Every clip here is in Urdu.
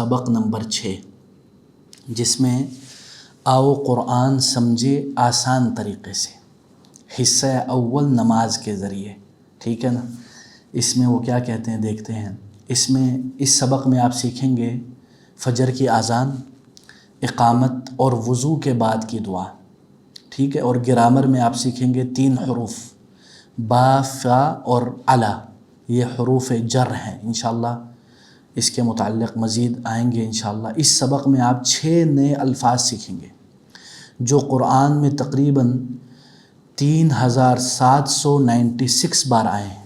سبق نمبر 6، جس میں آؤ قرآن سمجھے آسان طریقے سے، حصہ اول نماز کے ذریعے، ٹھیک ہے نا۔ اس میں وہ کیا کہتے ہیں دیکھتے ہیں۔ اس سبق میں آپ سیکھیں گے فجر کی اذان، اقامت اور وضو کے بعد کی دعا، ٹھیک ہے۔ اور گرامر میں آپ سیکھیں گے 3 حروف، با، فا اور علا، یہ حروف جر ہیں انشاءاللہ۔ اس کے متعلق مزید آئیں گے انشاءاللہ۔ اس سبق میں آپ 6 نئے الفاظ سیکھیں گے جو قرآن میں تقریباً 3796 بار آئے ہیں۔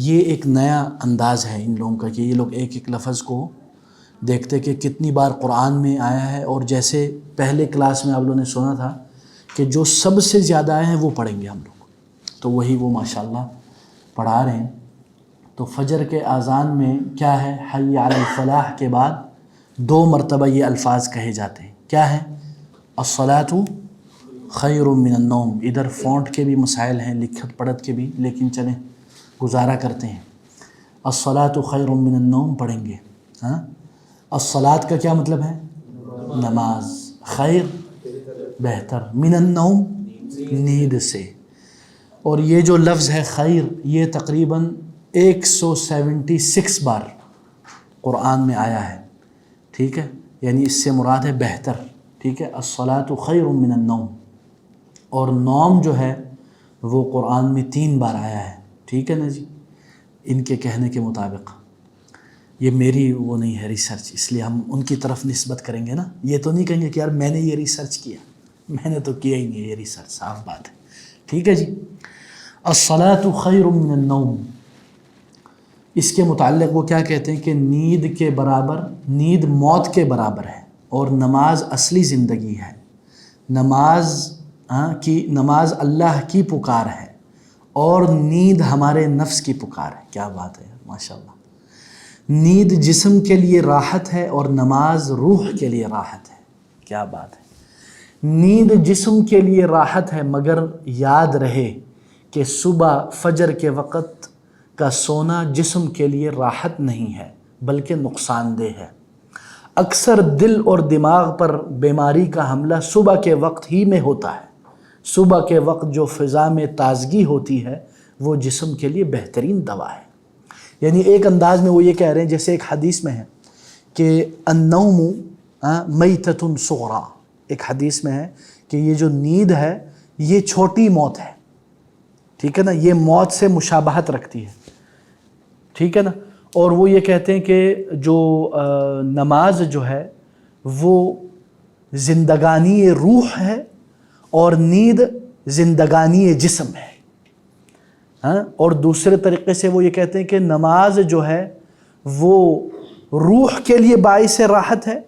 یہ ایک نیا انداز ہے ان لوگوں کا کہ یہ لوگ ایک ایک لفظ کو دیکھتے کہ کتنی بار قرآن میں آیا ہے، اور جیسے پہلے کلاس میں آپ لوگوں نے سنا تھا کہ جو سب سے زیادہ آئے ہیں وہ پڑھیں گے ہم لوگ، تو وہی وہ ماشاءاللہ پڑھا رہے ہیں۔ تو فجر کے اذان میں کیا ہے، حی علی الفلاح کے بعد 2 مرتبہ یہ الفاظ کہے جاتے ہیں۔ کیا ہے؟ الصلاۃ خیر من النوم۔ ادھر فونٹ کے بھی مسائل ہیں، لکھت پڑھت کے بھی، لیکن چلیں گزارا کرتے ہیں۔ الصلاۃ خیر من النوم پڑھیں گے۔ ہاں، الصلاۃ کا کیا مطلب ہے؟ نماز، خیر بہتر، من النوم نیند سے۔ اور یہ جو لفظ ہے خیر، یہ تقریباً 176 بار قرآن میں آیا ہے، ٹھیک ہے۔ یعنی اس سے مراد ہے بہتر، ٹھیک ہے۔ الصلاۃ خیر من النوم، اور نوم جو ہے وہ قرآن میں 3 بار آیا ہے، ٹھیک ہے نا جی، ان کے کہنے کے مطابق۔ یہ میری وہ نہیں ہے ریسرچ، اس لیے ہم ان کی طرف نسبت کریں گے نا۔ یہ تو نہیں کہیں گے کہ یار میں نے یہ ریسرچ کیا، میں نے تو کیا ہی نہیں ہے یہ ریسرچ، صاف بات ہے، ٹھیک ہے جی۔ الصلاۃ خیر من النوم، اس کے متعلق وہ کیا کہتے ہیں کہ نیند کے برابر، نیند موت کے برابر ہے، اور نماز اصلی زندگی ہے۔ نماز اللہ کی پکار ہے، اور نیند ہمارے نفس کی پکار ہے۔ کیا بات ہے ماشاءاللہ۔ نیند جسم کے لیے راحت ہے، اور نماز روح کے لیے راحت ہے۔ کیا بات ہے۔ نیند جسم کے لیے راحت ہے، مگر یاد رہے کہ صبح فجر کے وقت کا سونا جسم کے لیے راحت نہیں ہے بلکہ نقصان دہ ہے۔ اکثر دل اور دماغ پر بیماری کا حملہ صبح کے وقت ہی میں ہوتا ہے۔ صبح کے وقت جو فضا میں تازگی ہوتی ہے وہ جسم کے لیے بہترین دوا ہے۔ یعنی ایک انداز میں وہ یہ کہہ رہے ہیں، جیسے ایک حدیث میں ہے کہ النوم میتۃ صغریٰ، ایک حدیث میں ہے کہ یہ جو نیند ہے یہ چھوٹی موت ہے، ٹھیک ہے نا، یہ موت سے مشابہت رکھتی ہے، ٹھیک ہے نا۔ اور وہ یہ کہتے ہیں کہ جو نماز جو ہے وہ زندگانی روح ہے، اور نیند زندگانی جسم ہے۔ ہاں، اور دوسرے طریقے سے وہ یہ کہتے ہیں کہ نماز جو ہے وہ روح کے لیے باعث راحت ہے،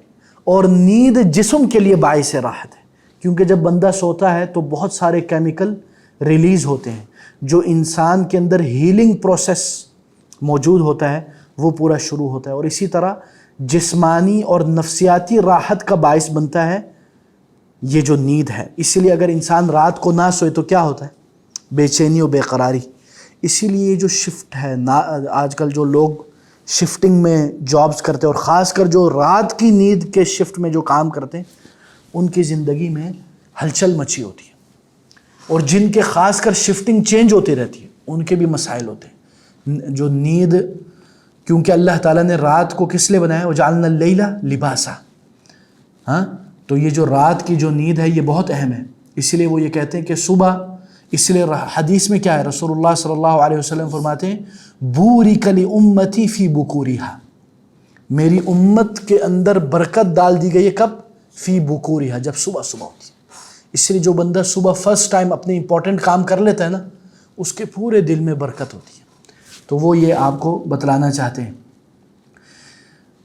اور نیند جسم کے لیے باعث راحت ہے، کیونکہ جب بندہ سوتا ہے تو بہت سارے کیمیکل ریلیز ہوتے ہیں، جو انسان کے اندر ہیلنگ پروسیس موجود ہوتا ہے وہ پورا شروع ہوتا ہے، اور اسی طرح جسمانی اور نفسیاتی راحت کا باعث بنتا ہے یہ جو نیند ہے۔ اسی لیے اگر انسان رات کو نہ سوئے تو کیا ہوتا ہے؟ بے چینی و بے قراری۔ اسی لیے یہ جو شفٹ ہے، آج کل جو لوگ شفٹنگ میں جابز کرتے ہیں، اور خاص کر جو رات کی نیند کے شفٹ میں جو کام کرتے ہیں، ان کی زندگی میں ہلچل مچی ہوتی ہے، اور جن کے خاص کر شفٹنگ چینج ہوتی رہتی ہے ان کے بھی مسائل ہوتے ہیں۔ جو نیند، کیونکہ اللہ تعالیٰ نے رات کو کس لیے بنایا؟ وَجَعَلْنَا اللَّيْلَ لِبَاسًا، ہاں، تو یہ جو رات کی جو نیند ہے یہ بہت اہم ہے۔ اسی لیے وہ یہ کہتے ہیں کہ صبح، اس لیے حدیث میں کیا ہے، رسول اللہ صلی اللہ علیہ وسلم فرماتے ہیں بُورِكَ لِأُمَّتِي فِي بُكُورِهَا، میری امت کے اندر برکت ڈال دی گئی ہے۔ کب؟ فی بکورہا، جب صبح ہوتی ہے۔ اس لیے جو بندہ صبح فرسٹ ٹائم اپنے امپورٹنٹ کام کر لیتا ہے نا، اس کے پورے دل میں برکت ہوتی ہے۔ تو وہ یہ آپ کو بتلانا چاہتے ہیں،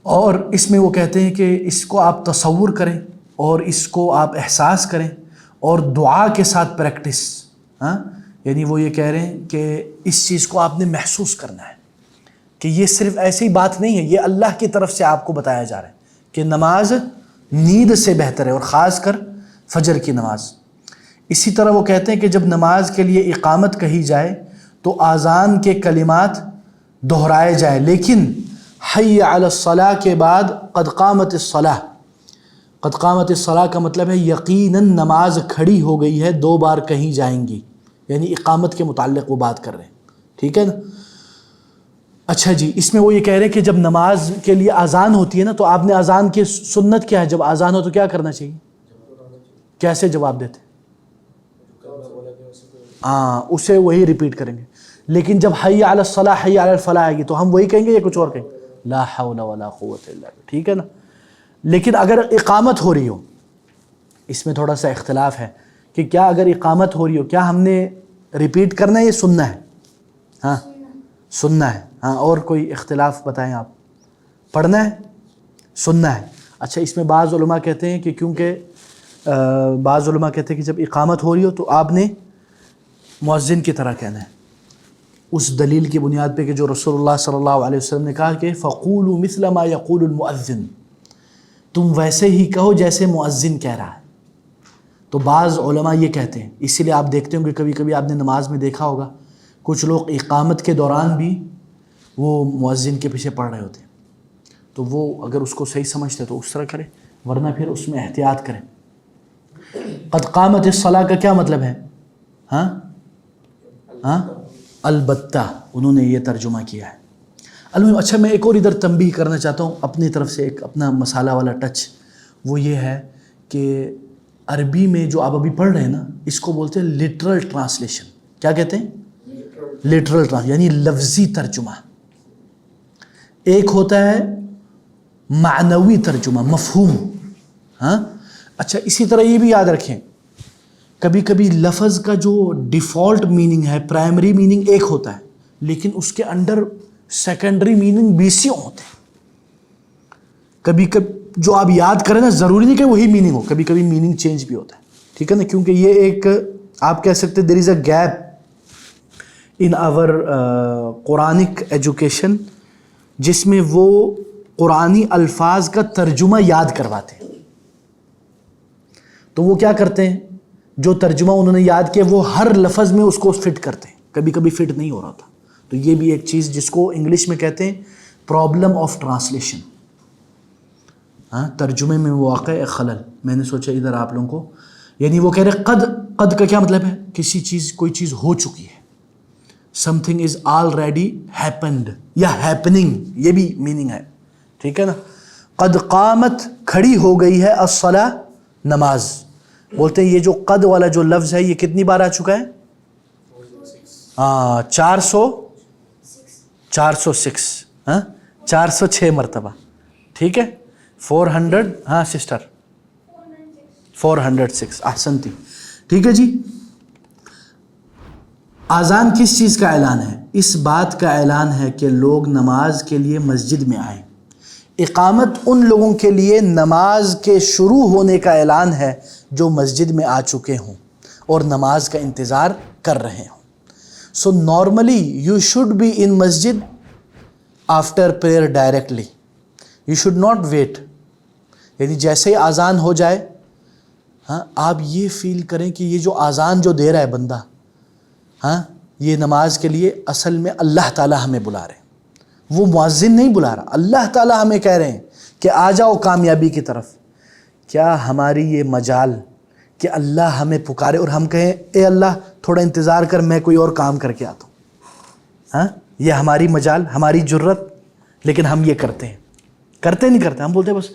اور اس میں وہ کہتے ہیں کہ اس کو آپ تصور کریں، اور اس کو آپ احساس کریں، اور دعا کے ساتھ پریکٹس۔ ہاں، یعنی وہ یہ کہہ رہے ہیں کہ اس چیز کو آپ نے محسوس کرنا ہے کہ یہ صرف ایسی بات نہیں ہے، یہ اللہ کی طرف سے آپ کو بتایا جا رہا ہے کہ نماز نیند سے بہتر ہے، اور خاص کر فجر کی نماز۔ اسی طرح وہ کہتے ہیں کہ جب نماز کے لیے اقامت کہی جائے تو آذان کے کلمات دہرائے جائے، لیکن حی علی الصلاح کے بعد قد قامت الصلاح، قد قامت الصلاح کا مطلب ہے یقیناً نماز کھڑی ہو گئی ہے، 2 بار کہیں جائیں گی، یعنی اقامت کے متعلق وہ بات کر رہے ہیں، ٹھیک ہے نا۔ اچھا جی، اس میں وہ یہ کہہ رہے ہیں کہ جب نماز کے لیے اذان ہوتی ہے نا، تو آپ نے اذان کی سنت کیا ہے؟ جب اذان ہو تو کیا کرنا چاہیے؟ کیسے جواب دیتے؟ ہاں، اسے وہی ریپیٹ کریں گے۔ لیکن جب حی علی الصلاح حی علی الفلاح آئے گی تو ہم وہی کہیں گے یا کچھ اور کہیں گے؟ لا حول ولا قوت الا باللہ، ٹھیک ہے نا۔ لیکن اگر اقامت ہو رہی ہو، اس میں تھوڑا سا اختلاف ہے کہ کیا اگر اقامت ہو رہی ہو کیا ہم نے ریپیٹ کرنا ہے یا سننا ہے؟ ہاں سننا ہے۔ ہاں، اور کوئی اختلاف بتائیں آپ؟ پڑھنا ہے، سننا ہے۔ اچھا، اس میں بعض علماء کہتے ہیں کہ کیونکہ بعض علماء کہتے ہیں کہ جب اقامت ہو رہی ہو تو آپ نے مؤذن کی طرح کہنا ہے، اس دلیل کی بنیاد پہ کہ جو رسول اللہ صلی اللہ علیہ وسلم نے کہا کہ فَقُولُوا مِثْلَ مَا يَقُولُ الْمُؤَذِّنُ، تم ویسے ہی کہو جیسے مؤذن کہہ رہا ہے۔ تو بعض علماء یہ کہتے ہیں، اسی لیے آپ دیکھتے ہوں کہ کبھی کبھی آپ نے نماز میں دیکھا ہوگا کچھ لوگ اقامت کے دوران بھی وہ مؤذن کے پیچھے پڑھ رہے ہوتے ہیں، تو وہ اگر اس کو صحیح سمجھتے تو اس طرح کرے، ورنہ پھر اس میں احتیاط کریں۔ قد قامت الصلاح کا کیا مطلب ہے؟ ہاں البتہ انہوں نے یہ ترجمہ کیا ہے۔ المہم، اچھا میں ایک اور ادھر تنبیہ کرنا چاہتا ہوں اپنی طرف سے، ایک اپنا مسالہ والا ٹچ، وہ یہ ہے کہ عربی میں جو آپ ابھی پڑھ رہے ہیں نا، اس کو بولتے ہیں لٹرل ٹرانسلیشن۔ کیا کہتے ہیں؟ لٹرل ٹرانسلیشن، یعنی لفظی ترجمہ۔ ایک ہوتا ہے معنوی ترجمہ، مفہوم۔ ہاں اچھا، اسی طرح یہ بھی یاد رکھیں، کبھی کبھی لفظ کا جو ڈیفالٹ میننگ ہے، پرائمری میننگ ایک ہوتا ہے، لیکن اس کے انڈر سیکنڈری میننگ 20 ہوتے ہیں۔ کبھی کبھی جو آپ یاد کریں نا، ضروری نہیں کہ وہی میننگ ہو، کبھی کبھی میننگ چینج بھی ہوتا ہے، ٹھیک ہے نا۔ کیونکہ یہ ایک آپ کہہ سکتے there is a gap in our Quranic education, جس میں وہ قرآنی الفاظ کا ترجمہ یاد کرواتے ہیں۔ تو وہ کیا کرتے ہیں، جو ترجمہ انہوں نے یاد کیا وہ ہر لفظ میں اس کو فٹ کرتے ہیں، کبھی کبھی فٹ نہیں ہو رہا تھا۔ تو یہ بھی ایک چیز جس کو انگلش میں کہتے ہیں پرابلم آف ٹرانسلیشن، ہاں ترجمے میں واقع ایک خلل۔ میں نے سوچا ادھر آپ لوگوں کو، یعنی وہ کہہ رہے قد کا کیا مطلب ہے؟ کسی چیز، کوئی چیز ہو چکی ہے، some thing is already happened یا ہیپننگ، یہ بھی میننگ ہے، ٹھیک ہے نا۔ قد قامت، کھڑی ہو گئی ہے، الصلاۃ، نماز۔ بولتے ہیں یہ جو قد والا جو لفظ ہے یہ کتنی بار آ چکا ہے؟ 406، ہاں 406 مرتبہ، ٹھیک ہے۔ 400، ہاں سسٹر 406، احسنتی، ٹھیک ہے جی۔ اذان کس چیز کا اعلان ہے؟ اس بات کا اعلان ہے کہ لوگ نماز کے لیے مسجد میں آئیں۔ اقامت ان لوگوں کے لیے نماز کے شروع ہونے کا اعلان ہے جو مسجد میں آ چکے ہوں اور نماز کا انتظار کر رہے ہوں۔ So normally you should be in مسجد after prayer directly, you should not wait, یعنی جیسے ہی اذان ہو جائے، ہاں آپ یہ فیل کریں کہ یہ جو اذان جو دے رہا ہے بندہ، ہاں یہ نماز کے لیے اصل میں اللہ تعالیٰ ہمیں بلا رہے ہیں، وہ مؤذن نہیں بلا رہا، اللہ تعالیٰ ہمیں کہہ رہے ہیں کہ آ جاؤ کامیابی کی طرف۔ کیا ہماری یہ مجال کہ اللہ ہمیں پکارے اور ہم کہیں اے اللہ تھوڑا انتظار کر، میں کوئی اور کام کر کے آتا ہوں؟ ہاں یہ ہماری مجال، ہماری جرت، لیکن ہم یہ کرتے ہیں، کرتے نہیں کرتے، ہم بولتے ہیں بس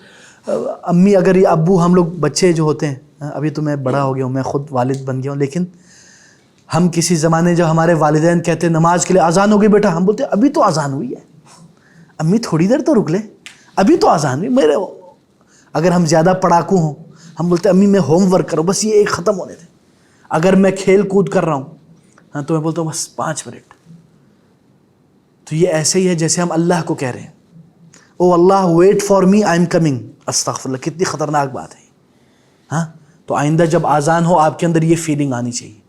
امی، اگر یہ ابو، ہم لوگ بچے جو ہوتے ہیں، ابھی تو میں بڑا ہو گیا ہوں، میں خود والد بن گیا ہوں، لیکن ہم کسی زمانے جب ہمارے والدین کہتے ہیں نماز کے لیے اذان ہو گئی بیٹا، ہم بولتے ہیں ابھی تو اذان ہوئی ہے، امی تھوڑی دیر تو رک لے، ابھی تو اذان ہوئی۔ میرے اگر ہم زیادہ پڑھاکو ہوں، ہم بولتے ہیں امی میں ہوم ورک کروں، بس یہ ایک ختم ہونے دیں۔ اگر میں کھیل کود کر رہا ہوں، ہاں تو میں بولتا ہوں بس 5 منٹ۔ تو یہ ایسے ہی ہے جیسے ہم اللہ کو کہہ رہے ہیں، او اللہ wait for me, I am coming. استغفر اللہ، کتنی خطرناک بات ہے۔ ہاں تو آئندہ جب اذان ہو آپ کے اندر یہ فیلنگ آنی چاہیے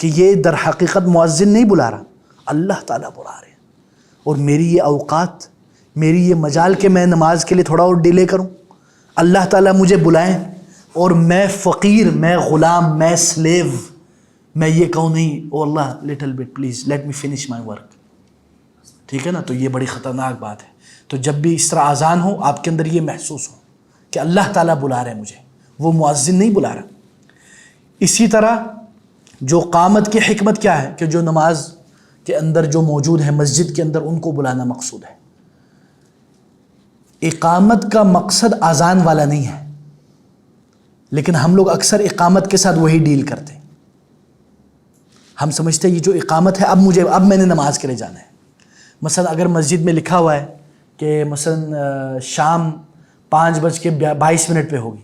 کہ یہ در حقیقت مؤذن نہیں بلا رہا، اللہ تعالیٰ بلا رہے ہیں، اور میری یہ اوقات، میری یہ مجال کہ میں نماز کے لیے تھوڑا اور ڈیلے کروں، اللہ تعالیٰ مجھے بلائیں، اور میں فقیر، میں غلام، میں سلیو، میں یہ کہوں نہیں او اللہ little bit please let me finish my work, ٹھیک ہے نا۔ تو یہ بڑی خطرناک بات ہے۔ تو جب بھی اس طرح اذان ہو آپ کے اندر یہ محسوس ہو کہ اللہ تعالیٰ بلا رہے ہیں مجھے، وہ مؤذن نہیں بلا رہا۔ اسی طرح جو قامت کی حکمت کیا ہے کہ جو نماز کے اندر جو موجود ہے مسجد کے اندر ان کو بلانا مقصود ہے۔ اقامت کا مقصد اذان والا نہیں ہے، لیکن ہم لوگ اکثر اقامت کے ساتھ وہی ڈیل کرتے ہیں۔ ہم سمجھتے ہیں یہ جو اقامت ہے اب میں نے نماز کے لیے جانا ہے۔ مثلا اگر مسجد میں لکھا ہوا ہے کہ مثلا شام 5:22 پہ ہوگی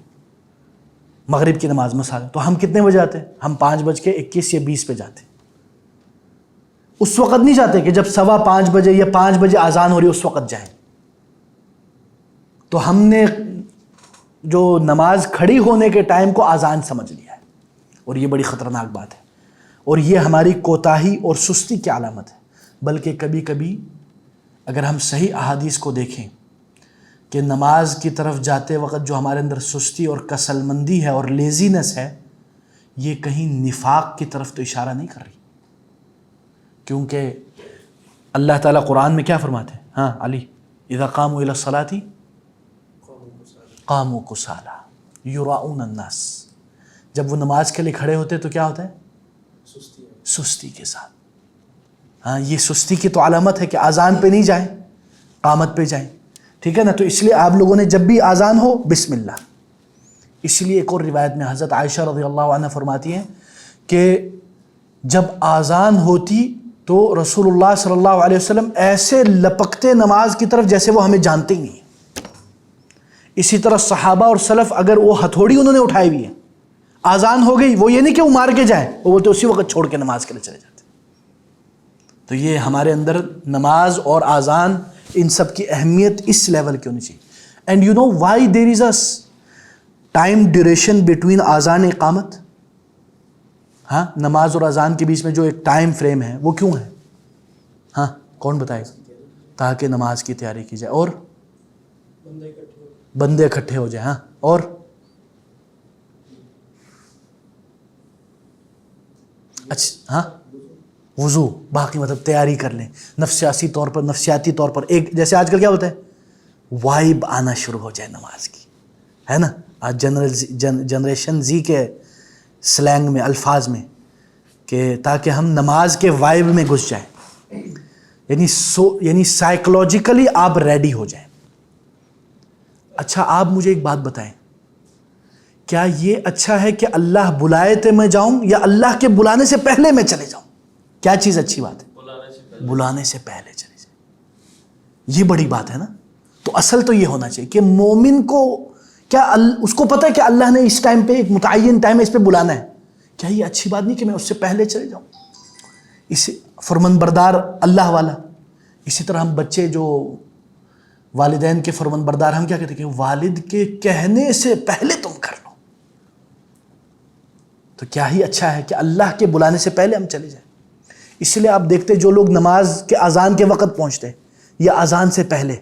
مغرب کی نماز مثلا، تو ہم کتنے بجے آتے ہیں؟ ہم 5:21 یا 20 پہ جاتے ہیں۔ اس وقت نہیں جاتے کہ جب 5:15 بجے یا 5 بجے اذان ہو رہی اس وقت جائیں۔ تو ہم نے جو نماز کھڑی ہونے کے ٹائم کو اذان سمجھ لیا ہے، اور یہ بڑی خطرناک بات ہے، اور یہ ہماری کوتاہی اور سستی کی علامت ہے۔ بلکہ کبھی کبھی اگر ہم صحیح احادیث کو دیکھیں کہ نماز کی طرف جاتے وقت جو ہمارے اندر سستی اور کسل مندی ہے اور لیزینس ہے، یہ کہیں نفاق کی طرف تو اشارہ نہیں کر رہی، کیونکہ اللہ تعالیٰ قرآن میں کیا فرماتے ہیں؟ ہاں علی، اذا قاموا الی الصلاۃ قاموا کسالی یراؤون الناس، جب وہ نماز کے لیے کھڑے ہوتے تو کیا ہوتا ہے؟ سستی کے ساتھ۔ ہاں، یہ سستی کی تو علامت ہے کہ اذان پہ نہیں جائیں، قامت پہ جائیں، ٹھیک ہے نا؟ تو اس لیے آپ لوگوں نے جب بھی اذان ہو بسم اللہ۔ اس لیے ایک اور روایت میں حضرت عائشہ رضی اللہ عنہ فرماتی ہیں کہ جب اذان ہوتی تو رسول اللہ صلی اللہ علیہ وسلم ایسے لپکتے نماز کی طرف جیسے وہ ہمیں جانتے ہی نہیں ہیں۔ اسی طرح صحابہ اور سلف اگر وہ ہتھوڑی انہوں نے اٹھائی ہوئی ہے، اذان ہو گئی، وہ یہ نہیں کہ وہ مار کے جائیں، وہ بولتے اسی وقت چھوڑ کے نماز کے لیے چلے جاتے۔ تو یہ ہمارے اندر نماز اور اذان ان سب کی اہمیت اس لیول کی ہونی چاہیے۔ And you know why there is a time duration between azan iqamat? ہاں، نماز اور اذان کے بیچ میں جو ایک ٹائم فریم ہے وہ کیوں ہے؟ ہاں، کون بتائے گا؟ تاکہ نماز کی تیاری کی جائے اور بندے اکٹھے ہو جائیں۔ ہاں، اور اچھا، ہاں وضو، باقی مطلب تیاری کر لیں نفسیاتی طور پر ایک جیسے آج کل کیا ہوتا ہے، وائب آنا شروع ہو جائے نماز کی، ہے نا؟ آج جنریشن زی کے سلینگ میں، الفاظ میں، کہ تاکہ ہم نماز کے وائب میں گھس جائیں، یعنی سائیکولوجیکلی آپ ریڈی ہو جائیں۔ اچھا، آپ مجھے ایک بات بتائیں، کیا یہ اچھا ہے کہ اللہ بلائے تو میں جاؤں یا اللہ کے بلانے سے پہلے میں چلے جاؤں؟ کیا چیز اچھی بات ہے؟ بلانے سے پہلے چلے جائیں، یہ بڑی بات ہے نا؟ تو اصل تو یہ ہونا چاہیے کہ مومن کو کیا اس کو پتہ ہے کہ اللہ نے اس ٹائم پہ ایک متعین ٹائم ہے اس پہ بلانا ہے، کیا یہ اچھی بات نہیں کہ میں اس سے پہلے چلے جاؤں؟ اس فرمان بردار اللہ والا۔ اسی طرح ہم بچے جو والدین کے فرمان بردار، ہم کیا کہتے ہیں کہ والد کے کہنے سے پہلے تم کر لو، تو کیا ہی اچھا ہے کہ اللہ کے بلانے سے پہلے ہم چلے جائیں۔ اس لیے آپ دیکھتے جو لوگ نماز کے اذان کے وقت پہنچتے یا اذان سے پہلے،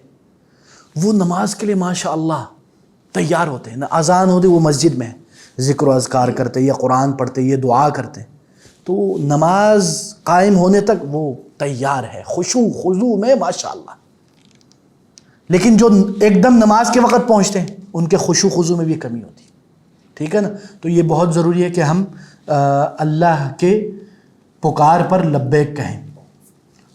وہ نماز کے لیے ماشاء اللہ تیار ہوتے ہیں۔ نہ اذان ہوتی وہ مسجد میں ذکر و اذکار کرتے یا قرآن پڑھتے یا دعا کرتے، تو نماز قائم ہونے تک وہ تیار ہے خشوع خضوع میں ماشاء اللہ۔ لیکن جو ایک دم نماز کے وقت پہنچتے ہیں ان کے خشوع خضوع میں بھی کمی ہوتی ہے، ٹھیک ہے نا؟ تو یہ بہت ضروری ہے کہ ہم اللہ کے پکار پر لبیک کہیں۔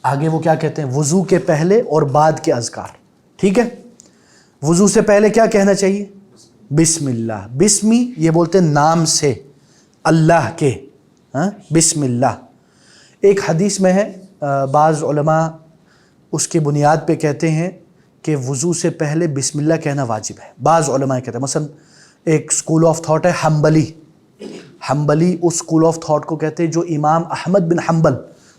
آگے وہ کیا کہتے ہیں؟ وضو کے پہلے اور بعد کے اذکار، ٹھیک ہے؟ وضو سے پہلے کیا کہنا چاہیے؟ بسم اللہ۔ بسمی یہ بولتے ہیں نام سے، اللہ کے، ہاں بسم اللہ۔ ایک حدیث میں ہے، بعض علماء اس کی بنیاد پہ کہتے ہیں کہ وضو سے پہلے بسم اللہ کہنا واجب ہے۔ بعض علماء کہتے ہیں، مثلا ایک اسکول آف تھاٹ ہے حنبلی، اس اسکول آف تھاٹ کو کہتے ہیں جو امام احمد بن حنبل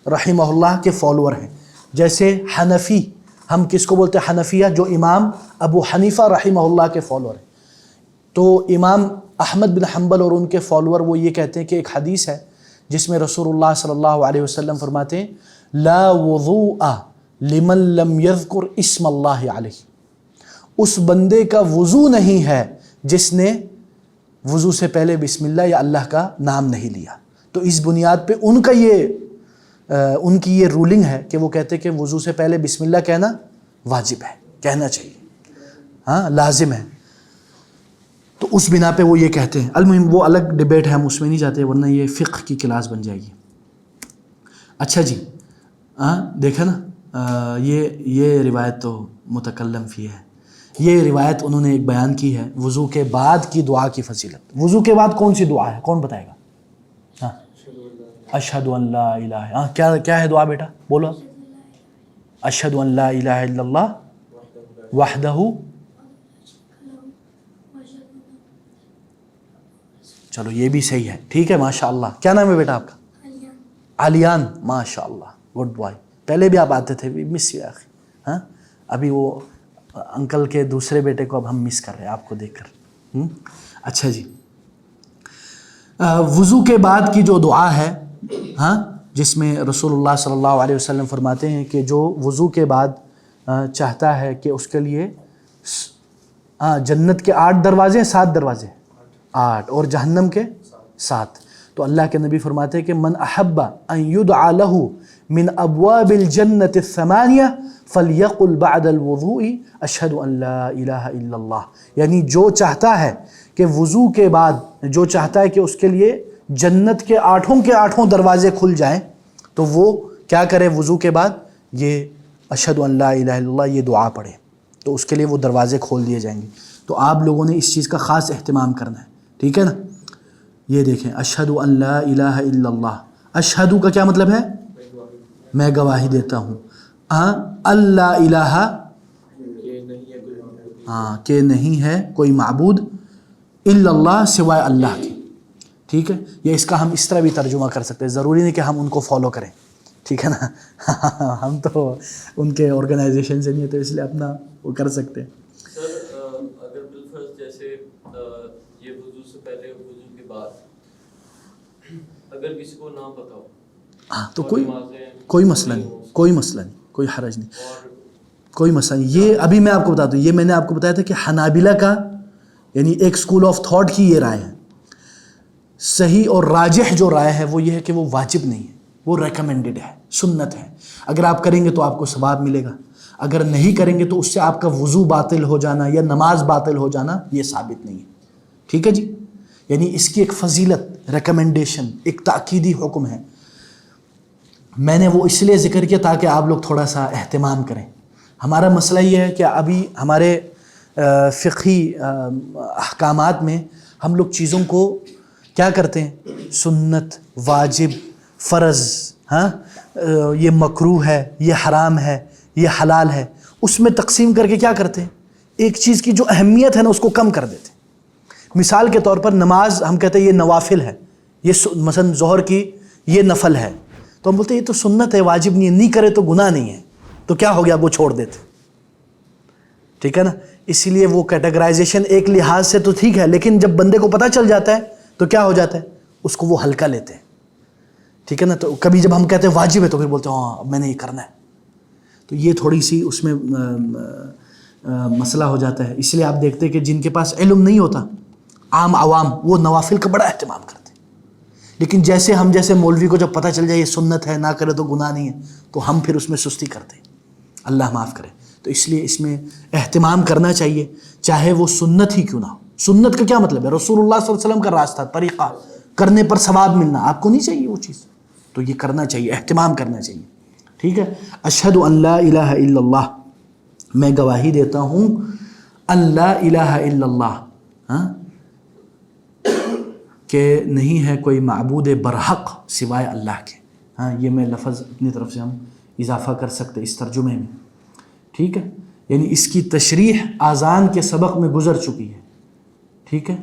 رحمہ اللہ کے فالوور ہیں۔ جیسے حنفی، ہم کس کو بولتے ہیں؟ حنفیہ، جو امام ابو حنیفہ رحمہ اللہ کے فالوور ہیں۔ تو امام احمد بن حنبل اور ان کے فالوور وہ یہ کہتے ہیں کہ ایک حدیث ہے جس میں رسول اللہ صلی اللہ علیہ وسلم فرماتے ہیں لا وضوء لمن لم یذکر اسم اللہ علیہ، اس بندے کا وضو نہیں ہے جس نے وضو سے پہلے بسم اللہ یا اللہ کا نام نہیں لیا۔ تو اس بنیاد پہ ان کی یہ رولنگ ہے کہ وہ کہتے ہیں کہ وضو سے پہلے بسم اللہ کہنا واجب ہے۔ کہنا چاہیے، ہاں لازم ہے. تو اس بنا پہ وہ یہ کہتے ہیں. المہم وہ الگ ڈبیٹ ہے، ہم اس میں نہیں جاتے ورنہ یہ فقہ کی کلاس بن جائے گی. اچھا جی، ہاں دیکھا نا، یہ روایت تو متکلم فی ہے. یہ روایت انہوں نے ایک بیان کی ہے وضو کے بعد کی دعا کی فضیلت. وضو کے بعد کون سی دعا ہے، کون بتائے گا؟ ہاں اشہد ان لا الہ، ہاں کیا ہے دعا بیٹا بولو. اشہد ان لا الہ الا اللہ وحدہ، چلو یہ بھی صحیح ہے، ٹھیک ہے ماشاء اللہ. کیا نام ہے بیٹا آپ کا؟ علیان. ماشاء اللہ، گڈ بوائے. پہلے بھی آپ آتے تھے، بھی مس یو آخی. ہاں ابھی وہ انکل کے دوسرے بیٹے کو اب ہم مس کر رہے ہیں آپ کو دیکھ کر. اچھا جی، وضو کے بعد کی جو دعا ہے، ہاں جس میں رسول اللہ صلی اللہ علیہ وسلم فرماتے ہیں کہ جو وضو کے بعد چاہتا ہے کہ اس کے لیے جنت کے 8 دروازے، 7 دروازے، 8، اور جہنم کے 7. تو اللہ کے نبی فرماتے ہیں کہ من احب ان یدعا له من ابواب الجنت الثمانیہ فلیقل بعد الوضوء اشہد ان لا الہ الا اللہ. یعنی جو چاہتا ہے کہ وضو کے بعد، جو چاہتا ہے کہ اس کے لیے جنت کے 8 دروازے کھل جائیں، تو وہ کیا کرے وضو کے بعد؟ یہ اشہد ان لا الہ الا اللہ یہ دعا پڑھے، تو اس کے لیے وہ دروازے کھول دیے جائیں گے. تو آپ لوگوں نے اس چیز کا خاص اہتمام کرنا ہے، ٹھیک ہے نا. یہ دیکھیں، اشہد ان لا الہ الا اللہ. اشہد کا کیا مطلب ہے؟ میں گواہی دیتا ہوں. اللہ الہ، ہاں کہ نہیں ہے کوئی معبود الا اللہ سوائے اللہ کے. ٹھیک ہے، یا اس کا ہم اس طرح بھی ترجمہ کر سکتے ہیں، ضروری نہیں کہ ہم ان کو فالو کریں، ٹھیک ہے نا. ہم تو ان کے آرگنائزیشن سے نہیں ہے، تو اس لیے اپنا وہ کر سکتے ہیں. سر اگر بالفرض جیسے یہ وضو سے پہلے وضو کے بعد اگر کسی کو نہ پتا ہو، ہاں تو کوئی مسئلہ نہیں، کوئی مسئلہ نہیں، کوئی حرج نہیں، کوئی مسئلہ نہیں. یہ ابھی میں آپ کو بتاتا ہوں، یہ میں نے آپ کو بتایا تھا کہ حنابلہ کا یعنی ایک اسکول آف تھاٹ کی یہ رائے ہے. صحیح اور راجح جو رائے ہے وہ یہ ہے کہ وہ واجب نہیں ہے، وہ ریکمینڈڈ ہے، سنت ہے. اگر آپ کریں گے تو آپ کو ثواب ملے گا، اگر نہیں کریں گے تو اس سے آپ کا وضو باطل ہو جانا یا نماز باطل ہو جانا یہ ثابت نہیں ہے. ٹھیک ہے جی، یعنی اس کی ایک فضیلت، ریکمینڈیشن، ایک تاکیدی حکم ہے. میں نے وہ اس لیے ذکر کیا تاکہ آپ لوگ تھوڑا سا اہتمام کریں. ہمارا مسئلہ یہ ہے کہ ابھی ہمارے فقہی احکامات میں ہم لوگ چیزوں کو کیا کرتے ہیں؟ سنت، واجب، فرض، ہاں یہ مکروہ ہے، یہ حرام ہے، یہ حلال ہے، اس میں تقسیم کر کے کیا کرتے ہیں؟ ایک چیز کی جو اہمیت ہے نا اس کو کم کر دیتے ہیں. مثال کے طور پر نماز ہم کہتے ہیں یہ نوافل ہے، یہ مثلا ظہر کی یہ نفل ہے، تو ہم بولتے ہیں یہ تو سنت ہے، واجب نہیں ہے، نہیں کرے تو گناہ نہیں ہے، تو کیا ہو گیا؟ وہ چھوڑ دیتے. ٹھیک ہے نا. اسی لیے وہ کیٹیگرائزیشن ایک لحاظ سے تو ٹھیک ہے، لیکن جب بندے کو پتہ چل جاتا ہے تو کیا ہو جاتا ہے؟ اس کو وہ ہلکا لیتے ہیں. ٹھیک ہے نا. تو کبھی جب ہم کہتے ہیں واجب ہے تو پھر بولتے ہیں ہاں اب میں نے یہ کرنا ہے. تو یہ تھوڑی سی اس میں مسئلہ ہو جاتا ہے. اس لیے آپ دیکھتے ہیں کہ جن کے پاس علم نہیں ہوتا، عام عوام، وہ نوافل کا بڑا اہتمام کرتے ہیں. لیکن جیسے ہم جیسے مولوی کو جب پتہ چل جائے یہ سنت ہے، نہ کرے تو گناہ نہیں ہے، تو ہم پھر اس میں سستی کرتے ہیں. اللہ معاف کرے. تو اس لیے اس میں اہتمام کرنا چاہیے، چاہے وہ سنت ہی کیوں نہ ہو. سنت کا کیا مطلب ہے؟ رسول اللہ صلی اللہ علیہ وسلم کا راستہ، طریقہ، کرنے پر ثواب ملنا. آپ کو نہیں چاہیے وہ چیز، تو یہ کرنا چاہیے، اہتمام کرنا چاہیے. ٹھیک ہے. اشہد ان لا الہ الا اللہ، میں گواہی دیتا ہوں ان لا الہ الا اللہ، ہاں کہ نہیں ہے کوئی معبود برحق سوائے اللہ کے. ہاں یہ میں لفظ اپنی طرف سے ہم اضافہ کر سکتے اس ترجمے میں. ٹھیک ہے. یعنی اس کی تشریح آذان کے سبق میں گزر چکی ہے. ٹھیک ہے.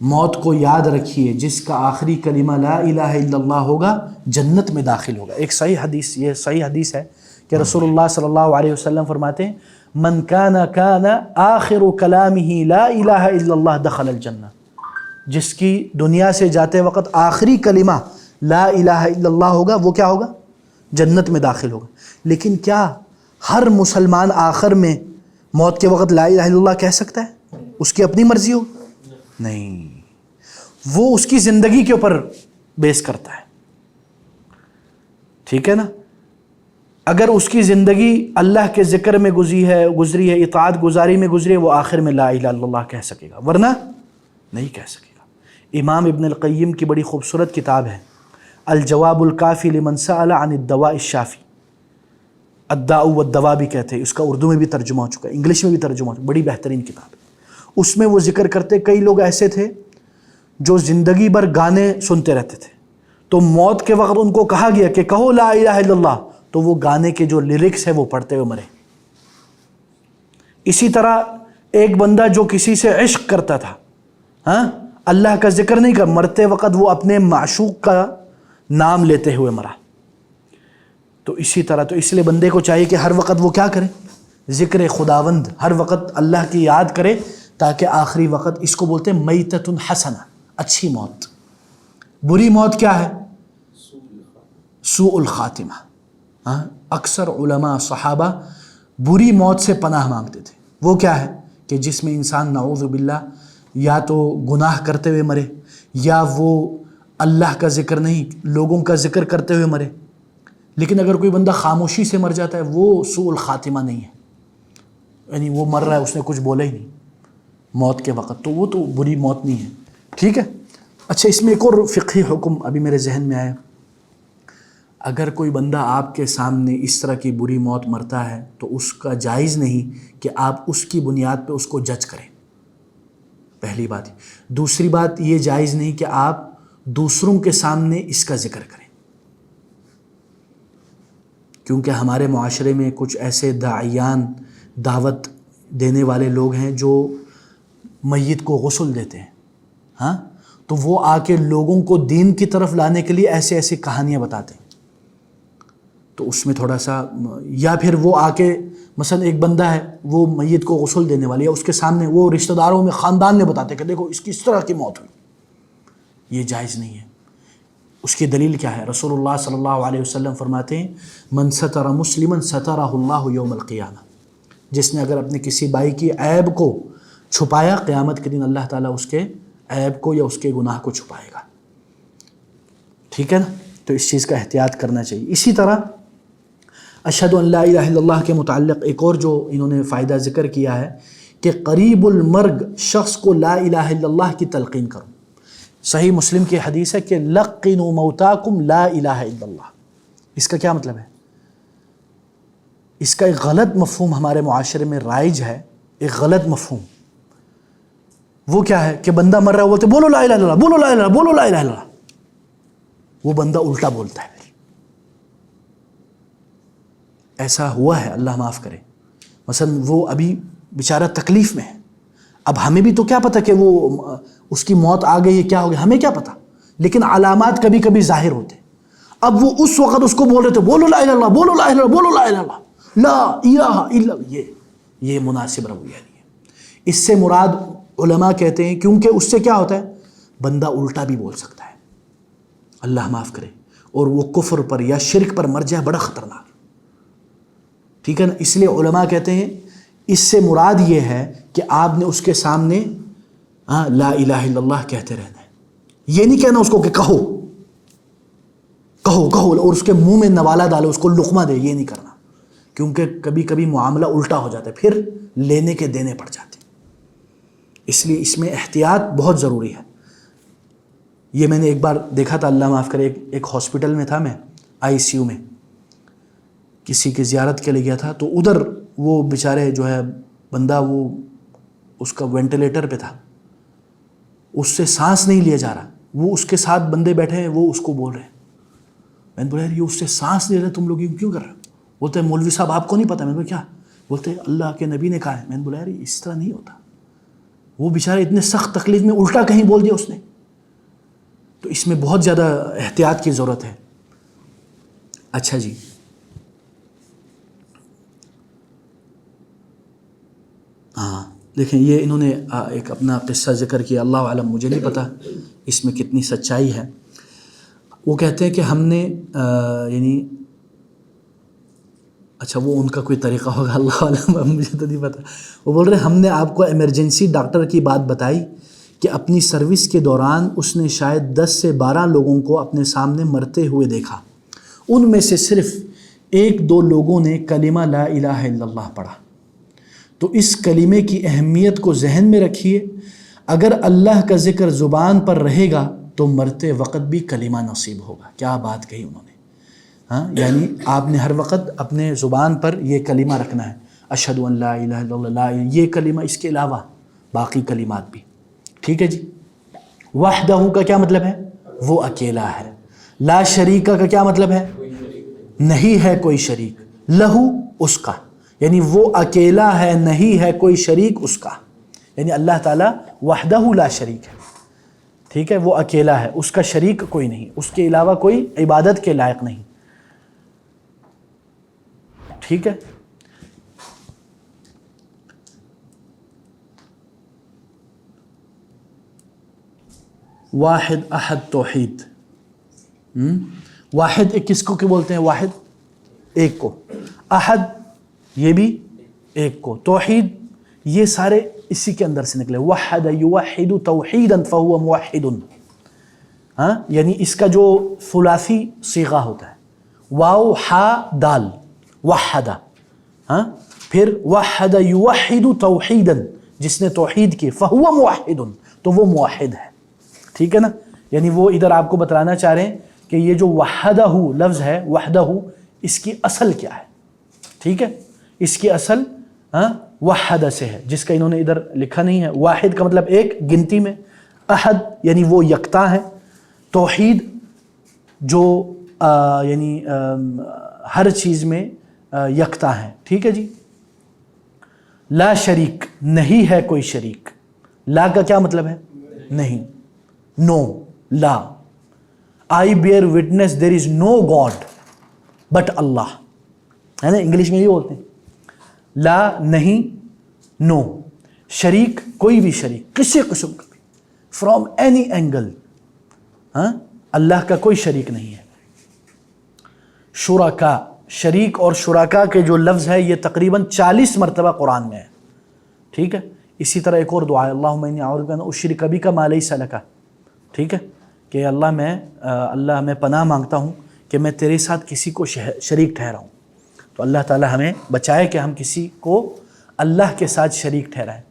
موت کو یاد رکھیے، جس کا آخری کلمہ لا الہ الا اللہ ہوگا جنت میں داخل ہوگا. ایک صحیح حدیث، یہ صحیح حدیث ہے کہ رسول اللہ صلی اللہ علیہ وسلم فرماتے ہیں من کان آخر کلامہ لا الہ الا اللہ دخل الجنہ. جس کی دنیا سے جاتے وقت آخری کلمہ لا الہ الا اللہ ہوگا وہ کیا ہوگا؟ جنت میں داخل ہوگا. لیکن کیا ہر مسلمان آخر میں موت کے وقت لا الہ الا اللہ کہہ سکتا ہے؟ اس کی اپنی مرضی ہو؟ نہیں، وہ اس کی زندگی کے اوپر بیس کرتا ہے. ٹھیک ہے نا. اگر اس کی زندگی اللہ کے ذکر میں گزری ہے اطاعت گزاری میں گزری ہے، وہ آخر میں لا الہ الا اللہ کہہ سکے گا، ورنہ نہیں کہہ سکے گا۔ امام ابن القیم کی بڑی خوبصورت کتاب ہے الجواب الکافی لمن سأل عن الدواء الشافی، الداء والدواء بھی کہتے ہیں، اس کا اردو میں بھی ترجمہ ہو چکا ہے، انگلش میں بھی ترجمہ ہو چکا ہے، بڑی بہترین کتاب ہے۔ اس میں وہ ذکر کرتے کئی لوگ ایسے تھے جو زندگی بھر گانے سنتے رہتے تھے، تو موت کے وقت ان کو کہا گیا کہ کہو لا الہ الا اللہ، تو وہ گانے کے جو لیرکس ہے وہ پڑھتے ہوئے مرے۔ اسی طرح ایک بندہ جو کسی سے عشق کرتا تھا، ہاں اللہ کا ذکر نہیں کر، مرتے وقت وہ اپنے معشوق کا نام لیتے ہوئے مرا۔ تو اسی طرح تو اس لیے بندے کو چاہیے کہ ہر وقت وہ کیا کرے، ذکر خداوند، ہر وقت اللہ کی یاد کرے، تاکہ آخری وقت، اس کو بولتے ہیں میتۃ حسنہ، اچھی موت۔ بری موت کیا ہے؟ سوء الخاتمہ۔ ہاں اکثر علماء صحابہ بری موت سے پناہ مانگتے تھے۔ وہ کیا ہے کہ جس میں انسان نعوذ باللہ یا تو گناہ کرتے ہوئے مرے، یا وہ اللہ کا ذکر نہیں لوگوں کا ذکر کرتے ہوئے مرے۔ لیکن اگر کوئی بندہ خاموشی سے مر جاتا ہے، وہ سوء الخاتمہ نہیں ہے، یعنی وہ مر رہا ہے اس نے کچھ بولا ہی نہیں موت کے وقت، تو وہ تو بری موت نہیں ہے۔ ٹھیک ہے۔ اچھا، اس میں ایک اور فقہی حکم ابھی میرے ذہن میں آیا، اگر کوئی بندہ آپ کے سامنے اس طرح کی بری موت مرتا ہے تو اس کا جائز نہیں کہ آپ اس کی بنیاد پہ اس کو جج کریں، پہلی بات۔ دوسری بات، یہ جائز نہیں کہ آپ دوسروں کے سامنے اس کا ذکر کریں، کیونکہ ہمارے معاشرے میں کچھ ایسے داعیان، دعوت دینے والے لوگ ہیں جو میت کو غسل دیتے ہیں، ہاں تو وہ آ کے لوگوں کو دین کی طرف لانے کے لیے ایسے ایسی کہانیاں بتاتے ہیں، تو اس میں تھوڑا سا، یا پھر وہ آ کے مثلا ایک بندہ ہے وہ میت کو غسل دینے والی ہے، اس کے سامنے وہ رشتہ داروں میں خاندان میں بتاتے کہ دیکھو اس کی اس طرح کی موت ہوئی، یہ جائز نہیں ہے۔ اس کی دلیل کیا ہے؟ رسول اللہ صلی اللہ علیہ وسلم فرماتے ہیں من ستر مسلما سترہ اللہ یوم القیامہ، جس نے اگر اپنے کسی بھائی کی عیب کو چھپایا، قیامت کے دن اللہ تعالیٰ اس کے عیب کو یا اس کے گناہ کو چھپائے گا۔ ٹھیک ہے نا؟ تو اس چیز کا احتیاط کرنا چاہیے۔ اسی طرح اشہد ان لا الہ الا اللہ کے متعلق ایک اور جو انہوں نے فائدہ ذکر کیا ہے کہ قریب المرگ شخص کو لا الہ الا اللہ کی تلقین کرو۔ صحیح مسلم کی حدیث ہے کہ لقنوا موتاکم لا الہ الا اللہ۔ اس کا کیا مطلب ہے؟ اس کا ایک غلط مفہوم ہمارے معاشرے میں رائج ہے، ایک غلط مفہوم۔ وہ کیا ہے کہ بندہ مر رہا ہے، بولتے بولو لا الہ الا اللہ، بولو لا الہ الا اللہ، بولو لا الہ الا اللہ، وہ بندہ الٹا بولتا ہے۔ ایسا ہوا ہے، اللہ معاف کرے، مثلا وہ ابھی بیچارہ تکلیف میں ہے، اب ہمیں بھی تو کیا پتہ کہ وہ اس کی موت آ گئی ہے، کیا ہو گیا، ہمیں کیا پتہ، لیکن علامات کبھی کبھی ظاہر ہوتے ہیں۔ اب وہ اس وقت اس کو بول رہے تھے بولو لا الہ الا اللہ، بولو لا الہ الا اللہ، بولو لا الہ الا اللہ، لا الہ الا اللہ، یہ مناسب رویہ نہیں ہے۔ اس سے مراد علماء کہتے ہیں کیونکہ اس سے کیا ہوتا ہے، بندہ الٹا بھی بول سکتا ہے، اللہ معاف کرے، اور وہ کفر پر یا شرک پر مر جائے، بڑا خطرناک۔ ٹھیک ہے نا؟ اس لیے علماء کہتے ہیں اس سے مراد یہ ہے کہ آپ نے اس کے سامنے لا الہ الا اللہ کہتے رہنا ہے، یہ نہیں کہنا اس کو کہ کہو کہو کہو اور اس کے منہ میں نوالا ڈالو، اس کو لقمہ دے، یہ نہیں کرنا، کیونکہ کبھی کبھی معاملہ الٹا ہو جاتا ہے، پھر لینے کے دینے پڑ جاتے ہیں۔ اس لیے اس میں احتیاط بہت ضروری ہے۔ یہ میں نے ایک بار دیکھا تھا، اللہ معاف کرے، ایک ہاسپٹل میں تھا، میں آئی سی یو میں کسی کی زیارت کے لیے گیا تھا، تو ادھر وہ بیچارے جو ہے بندہ، وہ اس کا وینٹیلیٹر پہ تھا، اس سے سانس نہیں لیا جا رہا، وہ اس کے ساتھ بندے بیٹھے ہیں، وہ اس کو بول رہے ہیں، میں نے بولا یار یہ اس سے سانس لے رہے تم لوگ کیوں کر رہے ہو؟ بولتے ہیں مولوی صاحب آپ کو نہیں پتہ، میں نے بولا کیا؟ بولتے ہیں اللہ کے نبی نے کہا ہے۔ میں نے بولا یار اس طرح نہیں ہوتا، وہ بیچارے اتنے سخت تکلیف میں الٹا کہیں بول دیا اس نے، تو اس میں بہت زیادہ احتیاط کی ضرورت ہے۔ اچھا جی، ہاں دیکھیں یہ انہوں نے ایک اپنا قصہ ذکر کیا، اللہ عالم مجھے نہیں پتہ اس میں کتنی سچائی ہے۔ وہ کہتے ہیں کہ ہم نے یعنی اچھا وہ ان کا کوئی طریقہ ہوگا، اللہ عالم، مجھے تو نہیں پتہ۔ وہ بول رہے ہم نے آپ کو ایمرجنسی ڈاکٹر کی بات بتائی کہ اپنی سروس کے دوران اس نے شاید 10 سے 12 لوگوں کو اپنے سامنے مرتے ہوئے دیکھا، ان میں سے صرف ایک دو لوگوں نے کلمہ لا الہ الا اللہ پڑھا، تو اس کلمے کی اہمیت کو ذہن میں رکھیے، اگر اللہ کا ذکر زبان پر رہے گا تو مرتے وقت بھی کلمہ نصیب ہوگا۔ کیا بات کہی انہوں نے، ہاں، یعنی آپ نے ہر وقت اپنے زبان پر یہ کلمہ رکھنا ہے، اشہد ان لا الہ الا اللہ، یہ کلمہ، اس کے علاوہ باقی کلمات بھی، ٹھیک ہے جی۔ وحدہ کا کیا مطلب ہے؟ وہ اکیلا ہے۔ لا شریکہ کا کیا مطلب ہے؟ نہیں ہے کوئی شریک۔ لہو، اس کا، یعنی وہ اکیلا ہے، نہیں ہے کوئی شریک اس کا، یعنی اللہ تعالیٰ وحدہ لا شریک ہے، ٹھیک ہے، وہ اکیلا ہے، اس کا شریک کوئی نہیں، اس کے علاوہ کوئی عبادت کے لائق نہیں، ٹھیک ہے۔ واحد احد توحید، واحد ایک کس کو بولتے ہیں؟ واحد ایک کو، احد یہ بھی ایک کو، توحید یہ سارے اسی کے اندر سے نکلے، وحد یوحد توحیدا فہو موحد، ہاں، یعنی اس کا جو ثلاثی صیغہ ہوتا ہے، واو ہا دال، وحدہ، ہاں، پھر وحد یوحد توحیدا، جس نے توحید کی، فہو موحد، تو وہ موحد ہے، ٹھیک ہے نا۔ یعنی وہ ادھر آپ کو بتلانا چاہ رہے ہیں کہ یہ جو وحدہ لفظ ہے، وحدہ، اس کی اصل کیا ہے، ٹھیک ہے، اس کی اصل وحدہ سے ہے، جس کا انہوں نے ادھر لکھا نہیں ہے۔ واحد کا مطلب ایک گنتی میں، احد یعنی وہ یکتا ہے، توحید جو یعنی ہر چیز میں یکتا ہے، ٹھیک ہے جی۔ لا شریک، نہیں ہے کوئی شریک، لا کا کیا مطلب ہے؟ نہیں، نو، لا، I bear witness there is no god but اللہ، ہے نا، انگلش میں یہ بولتے ہیں، لا نہیں، نو، شریک کوئی بھی شریک کسی قسم کا بھی، فرام اینی اینگل، ہاں، اللہ کا کوئی شریک نہیں ہے۔ شرکا، شریک اور شرکا کے جو لفظ ہے یہ تقریباً 40 مرتبہ قرآن میں ہے، ٹھیک ہے۔ اسی طرح ایک اور دعا ہے، اللہم انی اعوذ بک ان اشرک بک ما لیس لک، ٹھیک ہے، کہ اللہ میں پناہ مانگتا ہوں کہ میں تیرے ساتھ کسی کو شریک ٹھہراؤں، تو اللہ تعالی ہمیں بچائے کہ ہم کسی کو اللہ کے ساتھ شریک ٹھہرائیں۔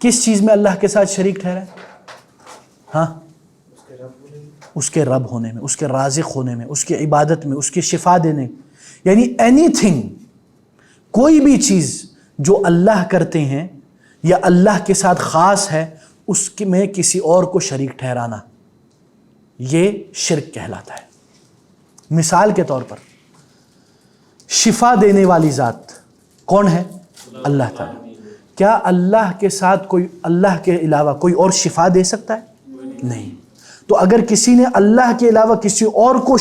کس چیز میں اللہ کے ساتھ شریک ٹھہرائیں؟ ہاں، اس کے رب ہونے میں، اس کے رازق ہونے میں، اس کی عبادت میں، اس کی شفا دینے، یعنی اینی تھنگ، کوئی بھی چیز جو اللہ کرتے ہیں یا اللہ کے ساتھ خاص ہے، اس میں کسی اور کو شریک ٹھہرانا، یہ شرک کہلاتا ہے۔ مثال کے طور پر شفا دینے والی ذات کون ہے؟ اللہ تعالیٰ۔ کیا اللہ کے ساتھ کوئی، اللہ کے علاوہ کوئی اور شفا دے سکتا ہے؟ نہیں۔ تو اگر کسی نے اللہ کے علاوہ کسی اور کو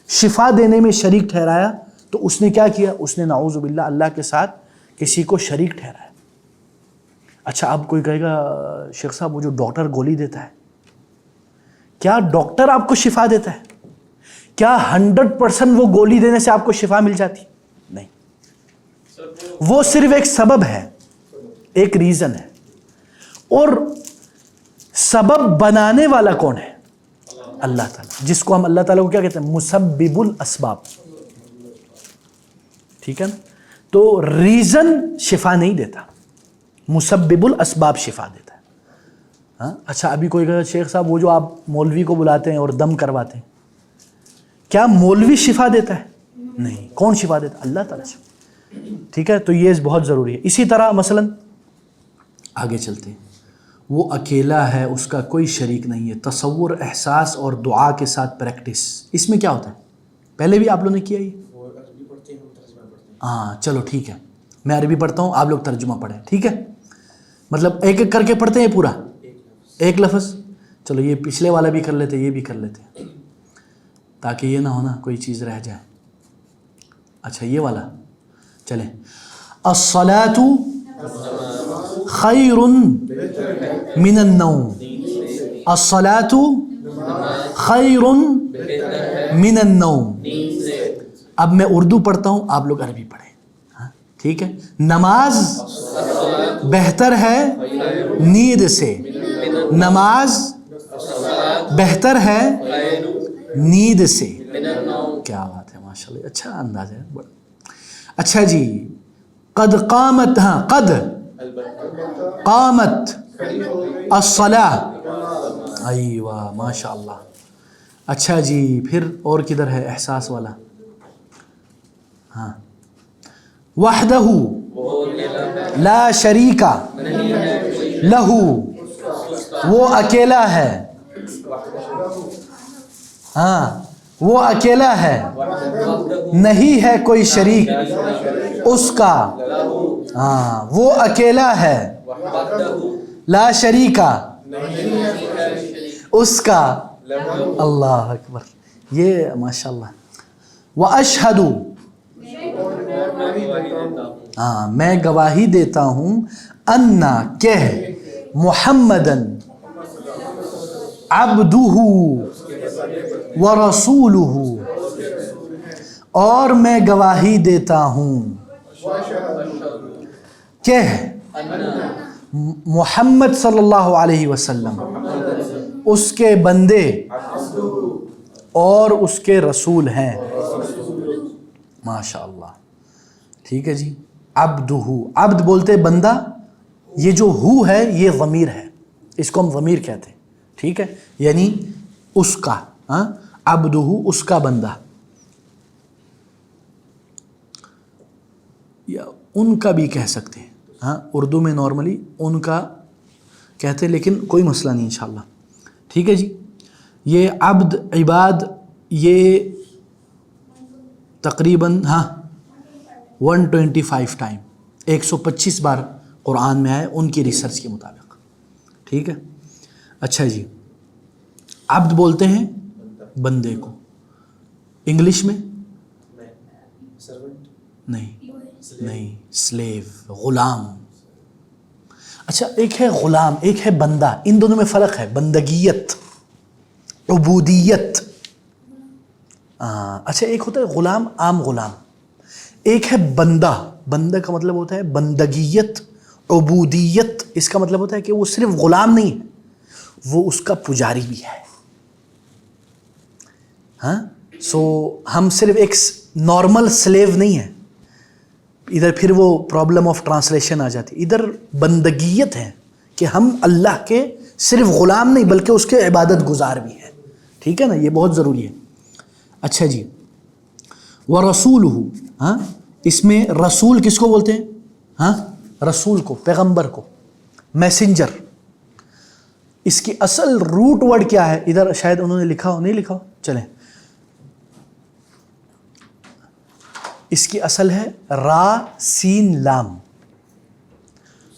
شفا دینے میں شریک ٹھہرایا تو اس نے کیا کیا؟ اس نے نعوذ باللہ اللہ کے ساتھ کسی کو شریک ٹھہرایا۔ اچھا، اب کوئی کہے گا شیخ صاحب وہ جو ڈاکٹر گولی دیتا ہے، کیا ڈاکٹر آپ کو شفا دیتا ہے؟ کیا 100% وہ گولی دینے سے آپ کو شفا مل جاتی؟ نہیں، وہ صرف ایک سبب ہے، ایک ریزن ہے، اور سبب بنانے والا کون ہے؟ اللہ تعالیٰ، جس کو ہم اللہ تعالیٰ کو کیا کہتے ہیں؟ مسبب الاسباب، ٹھیک ہے نا۔ تو ریزن شفا نہیں دیتا، مسبب الاسباب شفا دیتا ہے۔ ہاں، اچھا، ابھی کوئی کہے شیخ صاحب وہ جو آپ مولوی کو بلاتے ہیں اور دم کرواتے ہیں، کیا مولوی شفا دیتا ہے؟ نہیں۔ کون شفا دیتا؟ اللہ تعالیٰ شفا، ٹھیک ہے۔ تو یہ بہت ضروری ہے۔ اسی طرح مثلا آگے چلتے ہیں، وہ اکیلا ہے، اس کا کوئی شریک نہیں ہے، تصور، احساس اور دعا کے ساتھ پریکٹس، اس میں کیا ہوتا ہے؟ پہلے بھی آپ لوگوں نے کیا یہ، ہاں، چلو ٹھیک ہے، میں عربی پڑھتا ہوں، آپ لوگ ترجمہ پڑھیں، ٹھیک ہے، مطلب ایک ایک کر کے پڑھتے ہیں پورا ایک لفظ، چلو یہ پچھلے والا بھی کر لیتے، یہ بھی کر لیتے، تاکہ یہ نہ ہونا کوئی چیز رہ جائے۔ اچھا، یہ والا چلیں، الصلاۃ خیر من النوم، الصلاۃ خیر من النوم۔ اب میں اردو پڑھتا ہوں، آپ لوگ عربی پڑھیں، ہاں ٹھیک ہے۔ نماز بہتر ہے نیند سے، نماز بہتر ہے نیند سے، کیا بات ہے، ماشاءاللہ، اچھا انداز ہے، اچھا جی، قد قامت، ہاں قد قامت الصلاۃ، ایوہ ماشاء اللہ. اچھا جی، پھر اور کدھر ہے احساس والا؟ ہاں، وحدہ لا شریک لہ، وہ اکیلا ہے، ہاں وہ اکیلا ہے، نہیں ہے کوئی شریک اس کا، ہاں وہ اکیلا ہے، لا شریکا اس کا، اللہ اکبر. یہ ماشاء اللہ. واشہد، ہاں میں گواہی دیتا ہوں، انا کہ محمدن عبدہ ورسولہ، اور میں گواہی دیتا ہوں کہ محمد صلی اللہ علیہ وسلم اس کے بندے اور اس کے رسول ہیں. ماشاء اللہ. ٹھیک ہے جی. عبدہ، عبد بولتے بندہ، یہ جو ہو ہے یہ ضمیر ہے، اس کو ہم ضمیر کہتے ہیں. ٹھیک ہے، یعنی اس کا، ہاں عبدہ اس کا بندہ، یا ان کا بھی کہہ سکتے ہیں. ہاں اردو میں نارملی ان کا کہتے ہیں، لیکن کوئی مسئلہ نہیں انشاءاللہ. ٹھیک ہے جی. یہ عبد عباد یہ تقریباً 125 ٹائم، 125 بار قرآن میں آئے ان کی ریسرچ کے مطابق. ٹھیک ہے. اچھا جی، عبد بولتے ہیں بندے کو. انگلش میں نہیں، سلیو، غلام. اچھا، ایک ہے غلام، ایک ہے بندہ، ان دونوں میں فرق ہے. بندگیت، عبودیت. اچھا، ایک ہوتا ہے غلام، عام غلام. ایک ہے بندہ. بندہ کا مطلب ہوتا ہے بندگیت، عبودیت. اس کا مطلب ہوتا ہے کہ وہ صرف غلام نہیں ہے، وہ اس کا پجاری بھی ہے. ہاں سو ہم صرف ایک نارمل سلیو نہیں ہیں. ادھر پھر وہ پرابلم آف ٹرانسلیشن آ جاتی. ادھر بندگیت ہے کہ ہم اللہ کے صرف غلام نہیں بلکہ اس کے عبادت گزار بھی ہیں. ٹھیک ہے نا، یہ بہت ضروری ہے. اچھا جی، وَرَسُولُهُ، ہاں اس میں رسول کس کو بولتے ہیں؟ ہاں رسول کو، پیغمبر کو، میسنجر. اس کی اصل روٹ ورڈ کیا ہے؟ ادھر شاید انہوں نے لکھا ہو، نہیں لکھا ہو، چلیں. اس کی اصل ہے را سین لام.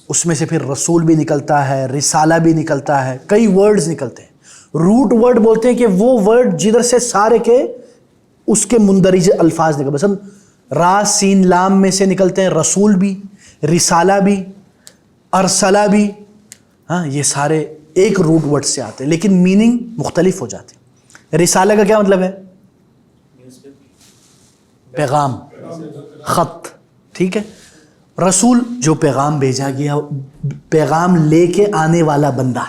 اس میں سے پھر رسول بھی نکلتا ہے، رسالہ بھی نکلتا ہے، کئی ورڈز نکلتے ہیں. روٹ ورڈ بولتے ہیں کہ وہ ورڈ جدھر سے سارے کے اس کے مندرج الفاظ نکل. مثلا را سین لام میں سے نکلتے ہیں رسول بھی، رسالہ بھی، ارسلہ بھی. ہاں یہ سارے ایک روٹ ورڈ سے آتے ہیں لیکن میننگ مختلف ہو جاتے ہیں. رسالہ کا کیا مطلب ہے؟ پیغام، خط. ٹھیک ہے. رسول جو پیغام بھیجا گیا، پیغام لے کے آنے والا بندہ،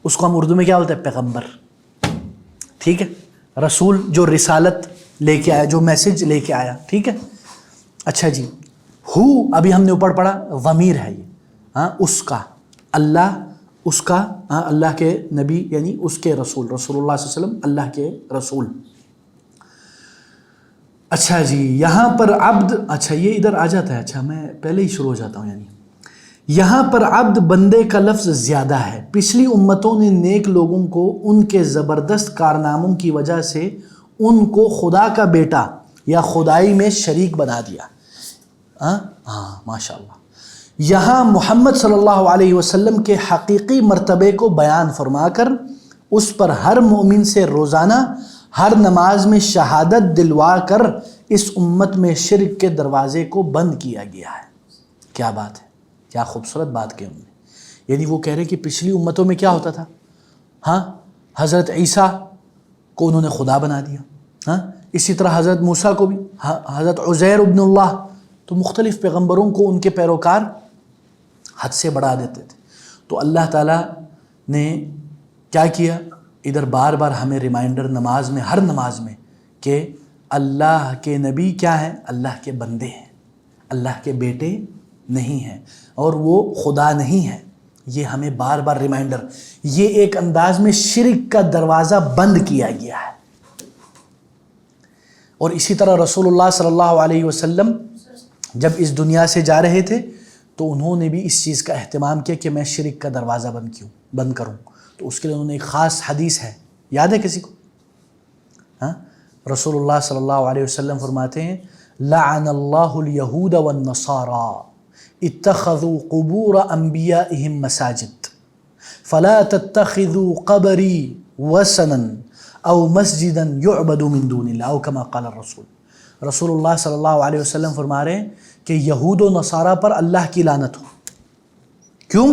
اس کو ہم اردو میں کیا بولتے ہیں؟ پیغمبر. ٹھیک ہے. رسول جو رسالت لے کے آیا، جو میسج لے کے آیا. ٹھیک ہے. اچھا جی، ہو ابھی ہم نے اوپر پڑھا، ضمیر ہے یہ. ہاں اس کا، اللہ اس کا، ہاں اللہ کے نبی یعنی اس کے رسول، رسول اللہ صلی اللہ علیہ وسلم اللہ کے رسول. اچھا جی، یہاں پر عبد، اچھا یہ ادھر آ جاتا ہے. اچھا میں پہلے ہی شروع ہو جاتا ہوں. یعنی یہاں پر عبد بندے کا لفظ زیادہ ہے. پچھلی امتوں نے نیک لوگوں کو ان کے زبردست کارناموں کی وجہ سے ان کو خدا کا بیٹا یا خدائی میں شریک بنا دیا. ہاں ماشاء اللہ. یہاں محمد صلی اللہ علیہ وسلم کے حقیقی مرتبے کو بیان فرما کر اس پر ہر مومن سے روزانہ ہر نماز میں شہادت دلوا کر اس امت میں شرک کے دروازے کو بند کیا گیا ہے. کیا بات ہے، کیا خوبصورت بات کی انہوں نے. یعنی وہ کہہ رہے کہ پچھلی امتوں میں کیا ہوتا تھا؟ ہاں حضرت عیسیٰ کو انہوں نے خدا بنا دیا. ہاں اسی طرح حضرت موسیٰ کو بھی، حضرت عزیر ابن اللہ. تو مختلف پیغمبروں کو ان کے پیروکار حد سے بڑھا دیتے تھے. تو اللہ تعالیٰ نے کیا کیا؟ ادھر بار بار ہمیں ریمائنڈر نماز میں، ہر نماز میں، کہ اللہ کے نبی کیا ہیں؟ اللہ کے بندے ہیں. اللہ کے بیٹے نہیں ہیں اور وہ خدا نہیں ہے. یہ ہمیں بار بار ریمائنڈر، یہ ایک انداز میں شرک کا دروازہ بند کیا گیا ہے. اور اسی طرح رسول اللہ صلی اللہ علیہ وسلم جب اس دنیا سے جا رہے تھے تو انہوں نے بھی اس چیز کا اہتمام کیا کہ میں شرک کا دروازہ بند کروں. تو اس کے لیے انہوں نے ایک خاص حدیث ہے، یاد ہے کسی کو؟ ہاں، رسول اللہ صلی اللہ علیہ وسلم فرماتے ہیں لعن اللہ الیہود والنصارى اتخذوا قبور انبیائهم مساجد فلا تتخذوا قبری وثنا او مسجدا یعبد من دون اللہ او کما قال الرسول. رسول اللہ صلی اللہ علیہ وسلم فرما رہے ہیں کہ یہود و نصارہ پر اللہ کی لعنت ہو. کیوں؟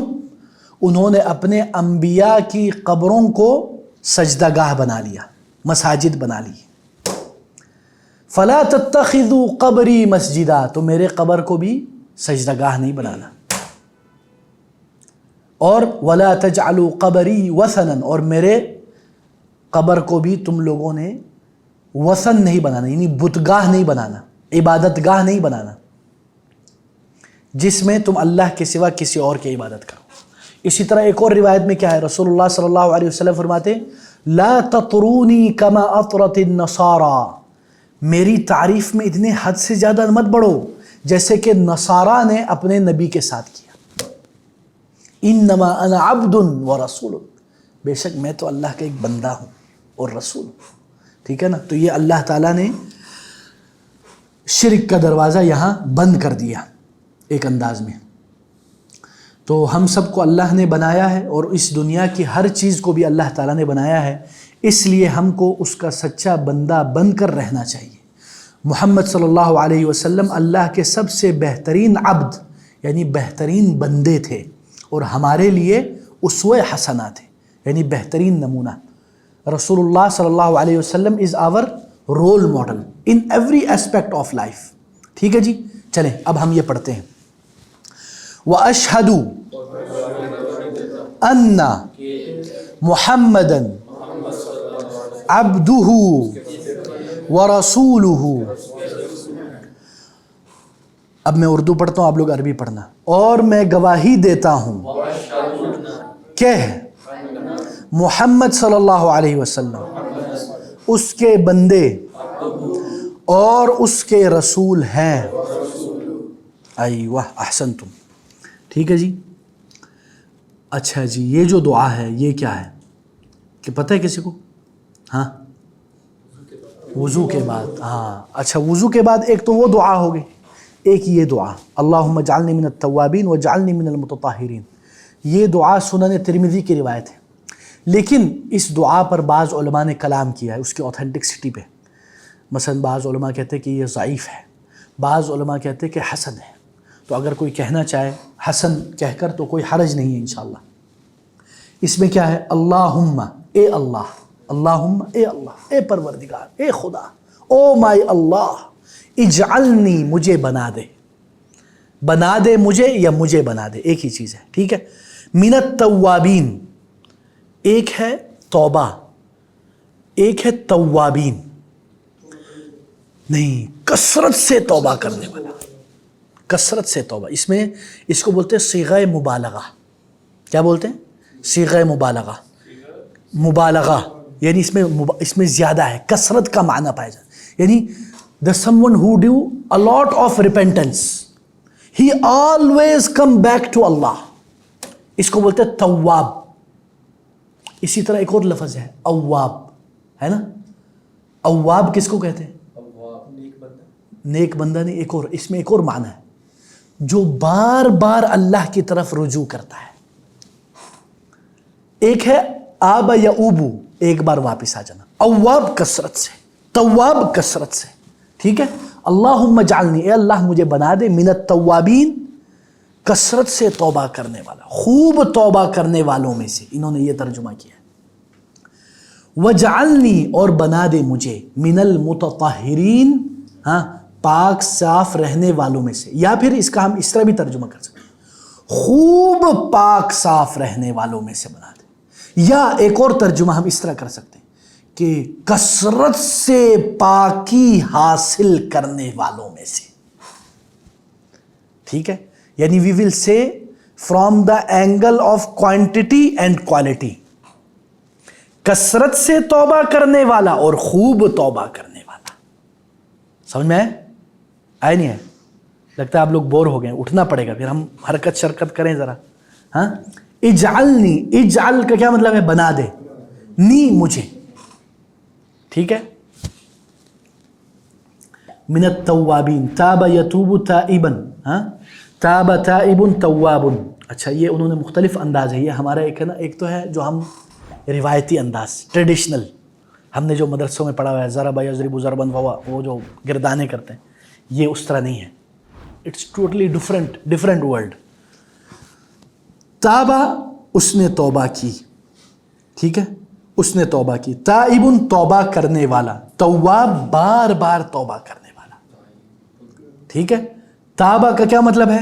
انہوں نے اپنے انبیاء کی قبروں کو سجدہ گاہ بنا لیا، مساجد بنا لی. فلا تتخذوا قبری مسجدا، تو میرے قبر کو بھی سجدہ گاہ نہیں بنانا. اور ولا تجعلوا قبری وثنا، اور میرے قبر کو بھی تم لوگوں نے وثن نہیں بنانا، یعنی بت گاہ نہیں بنانا، عبادت گاہ نہیں بنانا جس میں تم اللہ کے سوا کسی اور کی عبادت کرو. اسی طرح ایک اور روایت میں کیا ہے، رسول اللہ صلی اللہ علیہ وسلم فرماتے لا تطرونی کما اطرت النصارى، میری تعریف میں اتنے حد سے زیادہ مت بڑھو جیسے کہ نصارہ نے اپنے نبی کے ساتھ کیا. انما انا عبد ورسول، بے شک میں تو اللہ کا ایک بندہ ہوں اور رسول ہوں. ٹھیک ہے نا؟ تو یہ اللہ تعالیٰ نے شرک کا دروازہ یہاں بند کر دیا ایک انداز میں. تو ہم سب کو اللہ نے بنایا ہے اور اس دنیا کی ہر چیز کو بھی اللہ تعالیٰ نے بنایا ہے، اس لیے ہم کو اس کا سچا بندہ بن کر رہنا چاہیے. محمد صلی اللہ علیہ وسلم اللہ کے سب سے بہترین عبد یعنی بہترین بندے تھے اور ہمارے لیے اسوہ حسنہ تھے، یعنی بہترین نمونہ. رسول اللہ صلی اللہ علیہ وسلم is our role model in every aspect of life. ٹھیک ہے جی، چلیں اب ہم یہ پڑھتے ہیں. وَأَشْهَدُ أَنَّ مُحَمَّدًا عَبْدُهُ وَرَسُولُهُ. اب میں اردو پڑھتا ہوں، آپ لوگ عربی پڑھنا. اور میں گواہی دیتا ہوں کہ محمد صلی اللہ علیہ وسلم اس کے بندے اور اس کے رسول ہیں. ایوہ احسنتم. ٹھیک ہے جی. اچھا جی، یہ جو دعا ہے یہ کیا ہے کہ پتہ ہے کسی کو؟ ہاں، وضو کے بعد. ہاں اچھا، وضو کے بعد ایک تو وہ دعا ہوگی، ایک یہ دعا اللہم اجعلنی من التوابین واجعلنی من المتطہرین. یہ دعا سنن ترمذی کی روایت ہے، لیکن اس دعا پر بعض علماء نے کلام کیا ہے اس کی اوتھینٹکسٹی پہ. مثلا بعض علماء کہتے ہیں کہ یہ ضعیف ہے، بعض علماء کہتے ہیں کہ حسن ہے. تو اگر کوئی کہنا چاہے حسن کہہ کر تو کوئی حرج نہیں ہے انشاءاللہ. اس میں کیا ہے؟ اللہم، اے اللہ، اللہم اے اللہ، اے پروردگار، اے خدا، او مائی اللہ، اجعلنی مجھے بنا دے، بنا دے مجھے یا مجھے بنا دے، ایک ہی چیز ہے. ٹھیک ہے. من التوابین، ایک ہے توبہ، ایک ہے توابین. نہیں، کثرت سے توبہ کرنے والا، کثرت سے توبہ. اس کو بولتے ہیں صیغہ مبالغہ. کیا بولتے ہیں؟ صیغہ مبالغہ. مبالغہ یعنی اس میں زیادہ ہے، کثرت کا معنی پایا جاتا ہے. یعنی the someone who do a lot of repentance, he always come back to Allah. اس کو بولتے ہیں تواب. اسی طرح ایک اور لفظ ہے اواب، ہے نا؟ اواب کس کو کہتے ہیں؟ نیک بندہ نہیں، ایک اور اس میں ایک اور معنی ہے، جو بار بار اللہ کی طرف رجوع کرتا ہے. ایک ہے آب یا اوبو، ایک بار واپس آ جانا. اواب کثرت سے، تواب کثرت سے. ٹھیک ہے. اللہم اجعلنی، اے اللہ مجھے بنا دے، من التوابین، کثرت سے توبہ کرنے والا، خوب توبہ کرنے والوں میں سے. انہوں نے یہ ترجمہ کیا ہے. وجعلنی، اور بنا دے مجھے، من المتطہرین، ہاں پاک صاف رہنے والوں میں سے. یا پھر اس کا ہم اس طرح بھی ترجمہ کر سکتے ہیں، خوب پاک صاف رہنے والوں میں سے بنا دے. یا ایک اور ترجمہ ہم اس طرح کر سکتے ہیں کہ کثرت سے پاکی حاصل کرنے والوں میں سے. ٹھیک ہے, یعنی وی ول سے from the angle of quantity and quality, کثرت سے توبہ کرنے والا اور خوب توبہ کرنے والا. سمجھ میں آئے نہیں ہے؟ لگتا ہے آپ لوگ بور ہو گئے, اٹھنا پڑے گا, پھر ہم حرکت شرکت کریں ذرا. ہاں, اجعلنی, اجعل کا کیا مطلب ہے؟ بنا دے, نی مجھے, ٹھیک ہے. من التوابین, تاب یتوب تائبا, ہاں, تاب تائب تواب. اچھا, یہ انہوں نے مختلف انداز ہے, یہ ہمارا ایک ہے نا, ایک تو ہے جو ہم روایتی انداز ٹریڈیشنل, ہم نے جو مدرسوں میں پڑھا ہوا ہے, ضرب یضرب ضربا وہ جو گردانے کرتے ہیں, یہ اس طرح نہیں ہے. It's totally different world. تابہ, اس نے توبہ کی, ٹھیک ہے, اس نے توبہ کی. تائب, توبہ کرنے والا. تواب, بار بار توبہ کرنے والا, ٹھیک ہے. تابہ کا کیا مطلب ہے؟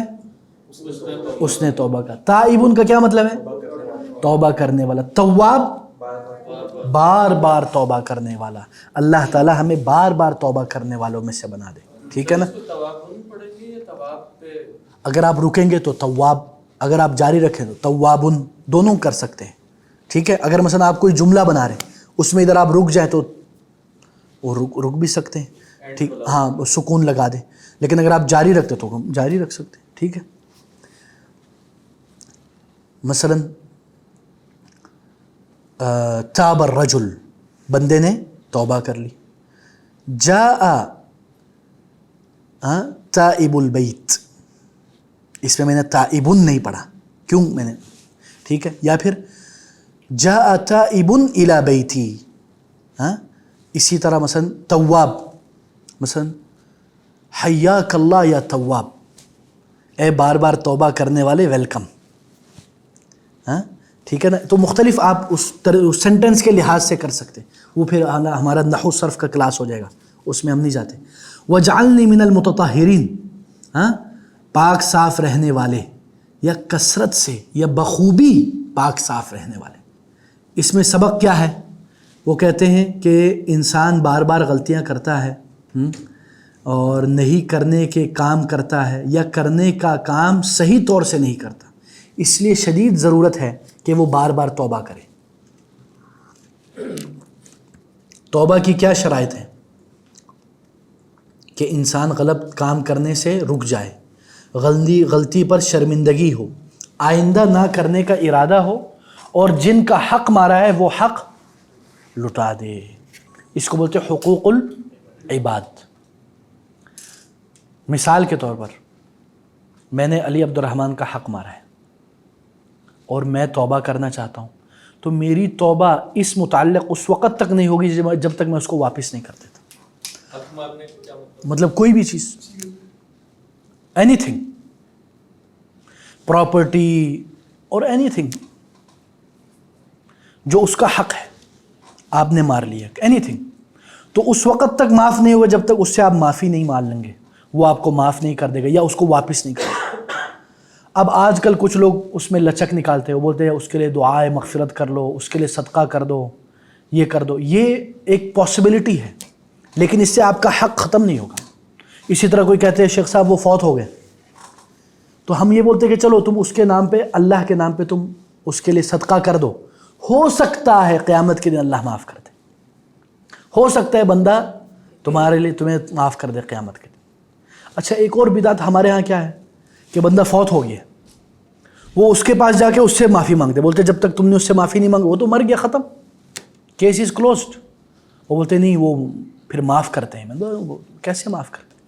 اس نے توبہ کا. تائب کا کیا مطلب ہے؟ توبہ کرنے والا. تواب, بار بار توبہ کرنے والا. اللہ تعالی ہمیں بار بار توبہ کرنے والوں میں سے بنا دے, ٹھیک ہے نا. اگر آپ رکیں گے تو تواب, اگر آپ جاری رکھیں تو توابن, دونوں کر سکتے ہیں, ٹھیک ہے. اگر مثلا آپ کوئی جملہ بنا رہے ہیں, اس میں ادھر آپ رک جائیں تو وہ رک بھی سکتے ہیں, ٹھیک, ہاں, سکون لگا دیں. لیکن اگر آپ جاری رکھتے تو ہم جاری رکھ سکتے ہیں, ٹھیک ہے. مثلا تاب الرجل, بندے نے توبہ کر لی. جاء تائب البیت, اس میں نے تائبن نہیں پڑھا, کیوں میں نے, ٹھیک ہے. یا پھر جاء تائب الی بیتی, ہاں, اسی طرح مثلا تواب, مثلا حیاک اللہ یا تواب, اے بار بار توبہ کرنے والے ویلکم, ہاں, ٹھیک ہے نا. تو مختلف آپ اس سینٹنس کے لحاظ سے کر سکتے, وہ پھر ہمارا نحو صرف کا کلاس ہو جائے گا, اس میں ہم نہیں جاتے. وَجْعَلْنِي مِنَ الْمُتَطَهِّرِينَ, ہاں, پاک صاف رہنے والے, یا کثرت سے یا بخوبی پاک صاف رہنے والے. اس میں سبق کیا ہے؟ وہ کہتے ہیں کہ انسان بار بار غلطیاں کرتا ہے, اور نہیں کرنے کے کام کرتا ہے, یا کرنے کا کام صحیح طور سے نہیں کرتا, اس لیے شدید ضرورت ہے کہ وہ بار بار توبہ کرے. توبہ کی کیا شرائط ہیں؟ کہ انسان غلط کام کرنے سے رک جائے, غلطی پر شرمندگی ہو, آئندہ نہ کرنے کا ارادہ ہو, اور جن کا حق مارا ہے وہ حق لٹا دے. اس کو بولتے ہیں حقوق العباد. مثال کے طور پر, میں نے علی عبد الرحمن کا حق مارا ہے اور میں توبہ کرنا چاہتا ہوں, تو میری توبہ اس متعلق اس وقت تک نہیں ہوگی جب تک میں اس کو واپس نہیں کر دیتا. حق مارنے کو کیا مطلب کوئی بھی چیز, اینی تھنگ, پراپرٹی اور اینی تھنگ جو اس کا حق ہے آپ نے مار لیا, اینی تھنگ, تو اس وقت تک معاف نہیں ہوگا جب تک اس سے آپ معافی نہیں مانگ لیں گے, وہ آپ کو معاف نہیں کر دے گا یا اس کو واپس نہیں کرے گا. اب آج کل کچھ لوگ اس میں لچک نکالتے ہیں, وہ بولتے ہیں اس کے لیے دعائے مغفرت کر لو, اس کے لیے صدقہ کر دو, یہ کر دو. یہ ایک پاسبلٹی ہے, لیکن اس سے آپ کا حق ختم نہیں ہوگا. اسی طرح کوئی کہتے ہیں شیخ صاحب وہ فوت ہو گئے, تو ہم یہ بولتے ہیں کہ چلو تم اس کے نام پہ, اللہ کے نام پہ تم اس کے لیے صدقہ کر دو, ہو سکتا ہے قیامت کے دن اللہ معاف کر دے, ہو سکتا ہے بندہ تمہارے لیے تمہیں معاف کر دے قیامت کے دن. اچھا, ایک اور بدعت ہمارے ہاں کیا ہے کہ بندہ فوت ہو گیا, وہ اس کے پاس جا کے اس سے معافی مانگتے, بولتے جب تک تم نے اس سے معافی نہیں مانگی وہ تو مر گیا, ختم, کیس از کلوزڈ. وہ بولتے نہیں وہ پھر معاف کرتے ہیں. میں وہ کیسے معاف کرتے ہیں,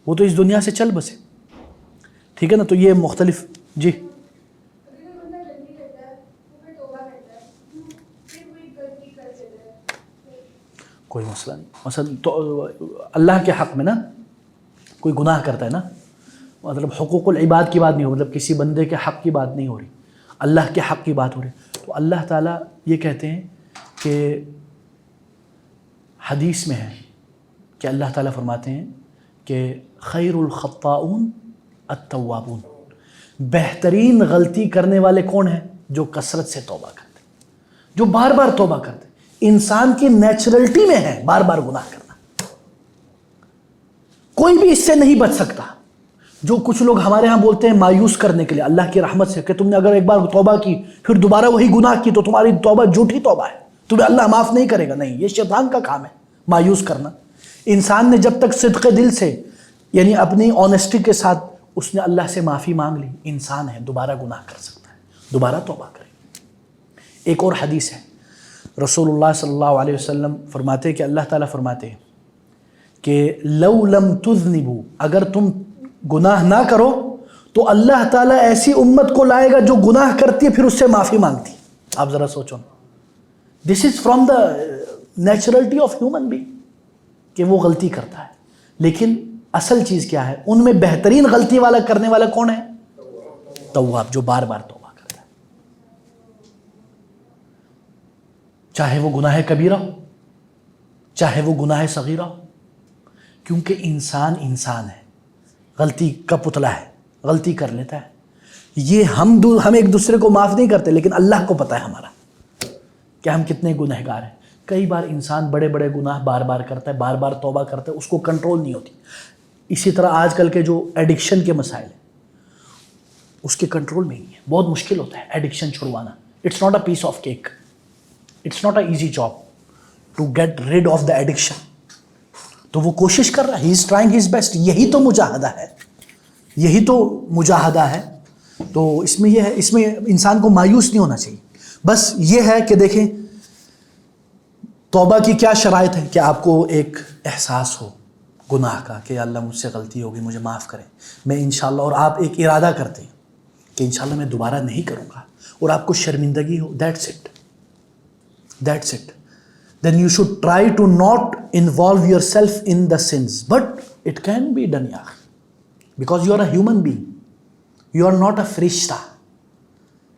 وہ تو اس دنیا سے چل بسے, ٹھیک ہے نا. تو یہ مختلف, جی کوئی مسئلہ نہیں. مثلا تو اللہ کے حق میں نا کوئی گناہ کرتا ہے نا, مطلب حقوق العباد کی بات نہیں ہو, مطلب کسی بندے کے حق کی بات نہیں ہو رہی, اللہ کے حق کی بات ہو رہی. تو اللہ تعالیٰ یہ کہتے ہیں کہ حدیث میں ہے کہ اللہ تعالیٰ فرماتے ہیں کہ خیر الخطاؤن التوابون, بہترین غلطی کرنے والے کون ہیں؟ جو کثرت سے توبہ کرتے, جو بار بار توبہ کرتے. انسان کی نیچرلٹی میں ہے بار بار گناہ کرنا, کوئی بھی اس سے نہیں بچ سکتا, جو کچھ لوگ ہمارے ہاں بولتے ہیں مایوس کرنے کے لیے اللہ کی رحمت سے کہ تم نے اگر ایک بار توبہ کی پھر دوبارہ وہی گناہ کی تو تمہاری توبہ جھوٹی توبہ ہے، تمہیں اللہ معاف نہیں کرے گا. نہیں، یہ شیطان کا کام ہے مایوس کرنا. انسان نے جب تک صدق دل سے یعنی اپنی آنیسٹی کے ساتھ اس نے اللہ سے معافی مانگ لی، انسان ہے، دوبارہ گناہ کر سکتا ہے، دوبارہ توبہ کرے. ایک اور حدیث ہے، رسول اللہ صلی اللہ علیہ وسلم فرماتے کہ اللہ تعالیٰ فرماتے ہیں کہ لو لم تذنبوا، اگر تم گناہ نہ کرو تو اللہ تعالیٰ ایسی امت کو لائے گا جو گناہ کرتی ہے پھر اس سے معافی مانگتی. آپ ذرا سوچو، this is from the naturality of human being کہ وہ غلطی کرتا ہے. لیکن اصل چیز کیا ہے؟ ان میں بہترین غلطی والا کرنے والا کون ہے؟ تواب، جو بار بار توبہ کرتا ہے، چاہے وہ گناہ کبیرہ ہو چاہے وہ گناہ صغیرہ ہو. کیونکہ انسان ہے، غلطی کا پتلا ہے، غلطی کر لیتا ہے. یہ ہم ایک دوسرے کو معاف نہیں کرتے، لیکن اللہ کو پتہ ہے ہمارا کہ ہم کتنے گنہگار ہیں. کئی بار انسان بڑے بڑے گناہ بار بار کرتا ہے، بار بار توبہ کرتا ہے، اس کو کنٹرول نہیں ہوتی. اسی طرح آج کل کے جو ایڈکشن کے مسائل ہیں اس کے کنٹرول میں ہی ہے. بہت مشکل ہوتا ہے ایڈکشن چھڑوانا. It's not a piece of cake, it's not a easy job to get rid of the addiction. تو وہ کوشش کر رہا ہے، he is trying his best. یہی تو مجاہدہ ہے، یہی تو مجاہدہ ہے. تو اس میں یہ ہے، اس میں انسان کو مایوس نہیں ہونا چاہیے. بس یہ ہے کہ دیکھیں توبہ کی کیا شرائط ہے کہ آپ کو ایک احساس ہو گناہ کا کہ اللہ مجھ سے غلطی ہوگی، مجھے معاف کریں، میں انشاءاللہ، اور آپ ایک ارادہ کرتے ہیں کہ انشاءاللہ میں دوبارہ نہیں کروں گا، اور آپ کو شرمندگی ہو. That's it. Then you should try to not involve yourself in the sins. But it can be done, yaar. Because you are a human being. You are not a فرشتہ.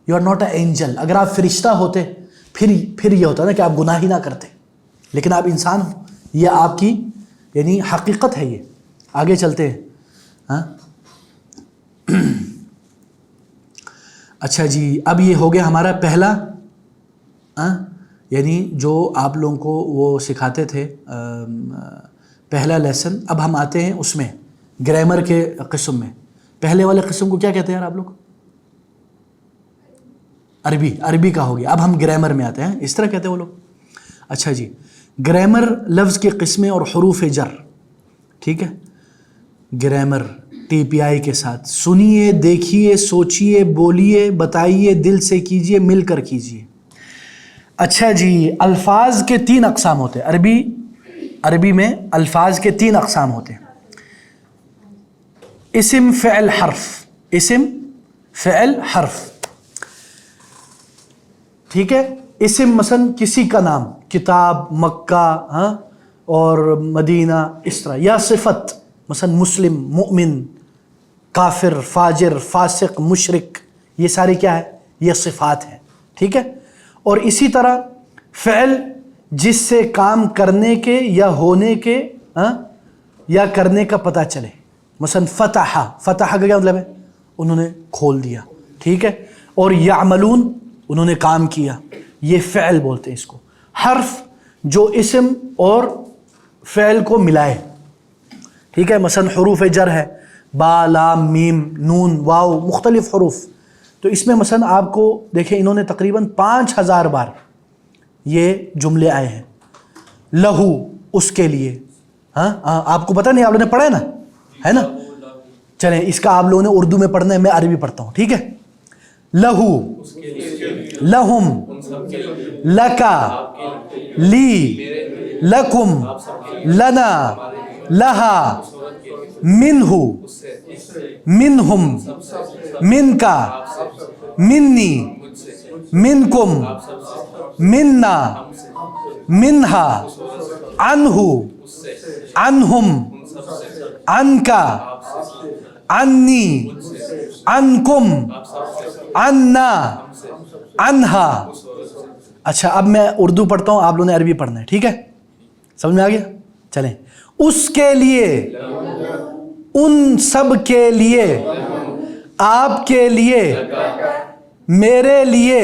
You are not an angel. اگر آپ فرشتہ ہوتے پھر یہ ہوتا نا کہ آپ گناہ ہی نہ کرتے. لیکن آپ انسان ہو، یہ آپ کی یعنی حقیقت ہے. یہ آگے چلتے ہیں. ہاں اچھا جی، اب یہ ہو گیا ہمارا پہلا یعنی جو آپ لوگوں کو وہ سکھاتے تھے پہلا لیسن. اب ہم آتے ہیں اس میں گرامر کے قسم میں. پہلے والے قسم کو کیا کہتے ہیں یار آپ لوگ؟ عربی کا ہو گیا. اب ہم گرامر میں آتے ہیں. اس طرح کہتے ہیں وہ لوگ. اچھا جی، گرامر لفظ کی قسمیں اور حروف جر. ٹھیک ہے، گرامر TPI کے ساتھ. سنیے، دیکھیے، سوچیے، بولیے، بتائیے، دل سے کیجیے، مل کر کیجیے. اچھا جی، الفاظ کے 3 اقسام ہوتے ہیں. عربی میں الفاظ کے 3 اقسام ہوتے ہیں: اسم، فعل، حرف. اسم، فعل، حرف. ٹھیک ہے. اسم مثلا کسی کا نام، کتاب، مکہ اور مدینہ، اس طرح. یا صفت مثلا مسلم، مؤمن، کافر، فاجر، فاسق، مشرک. یہ ساری کیا ہے؟ یہ صفات ہیں. ٹھیک ہے. اور اسی طرح فعل جس سے کام کرنے کے یا ہونے کے یا کرنے کا پتہ چلے. مثلا فتح کا کیا مطلب ہے؟ انہوں نے کھول دیا. ٹھیک ہے. اور یعملون، انہوں نے کام کیا. یہ فعل بولتے ہیں اس کو. حرف جو اسم اور فعل کو ملائے. ٹھیک ہے. مثلا حروف جر ہے، با، لام، میم، نون، واو، مختلف حروف. تو اس میں مثلا آپ کو دیکھیں انہوں نے تقریباً 5000 بار یہ جملے آئے ہیں. لہو، اس کے لیے. آپ کو پتہ نہیں، آپ لوگوں نے پڑھا ہے نا؟ چلیں اس کا آپ لوگوں نے اردو میں پڑھنا ہے، میں عربی پڑھتا ہوں. ٹھیک ہے. لہو، لہم، لکا، لی، لکم، لنا، لہا، منہ، منہم، منکا، منی، منکم، منا، منہا، عنہ، عنہم، عنکا، عنی، عنکم، عنا، عنہا. اچھا اب میں اردو پڑھتا ہوں، آپ لوگوں نے عربی پڑھنا ہے. ٹھیک ہے، سمجھ میں آ گیا؟ چلیں. اس کے لیے، ان سب کے لیے، آپ کے لیے، میرے لیے،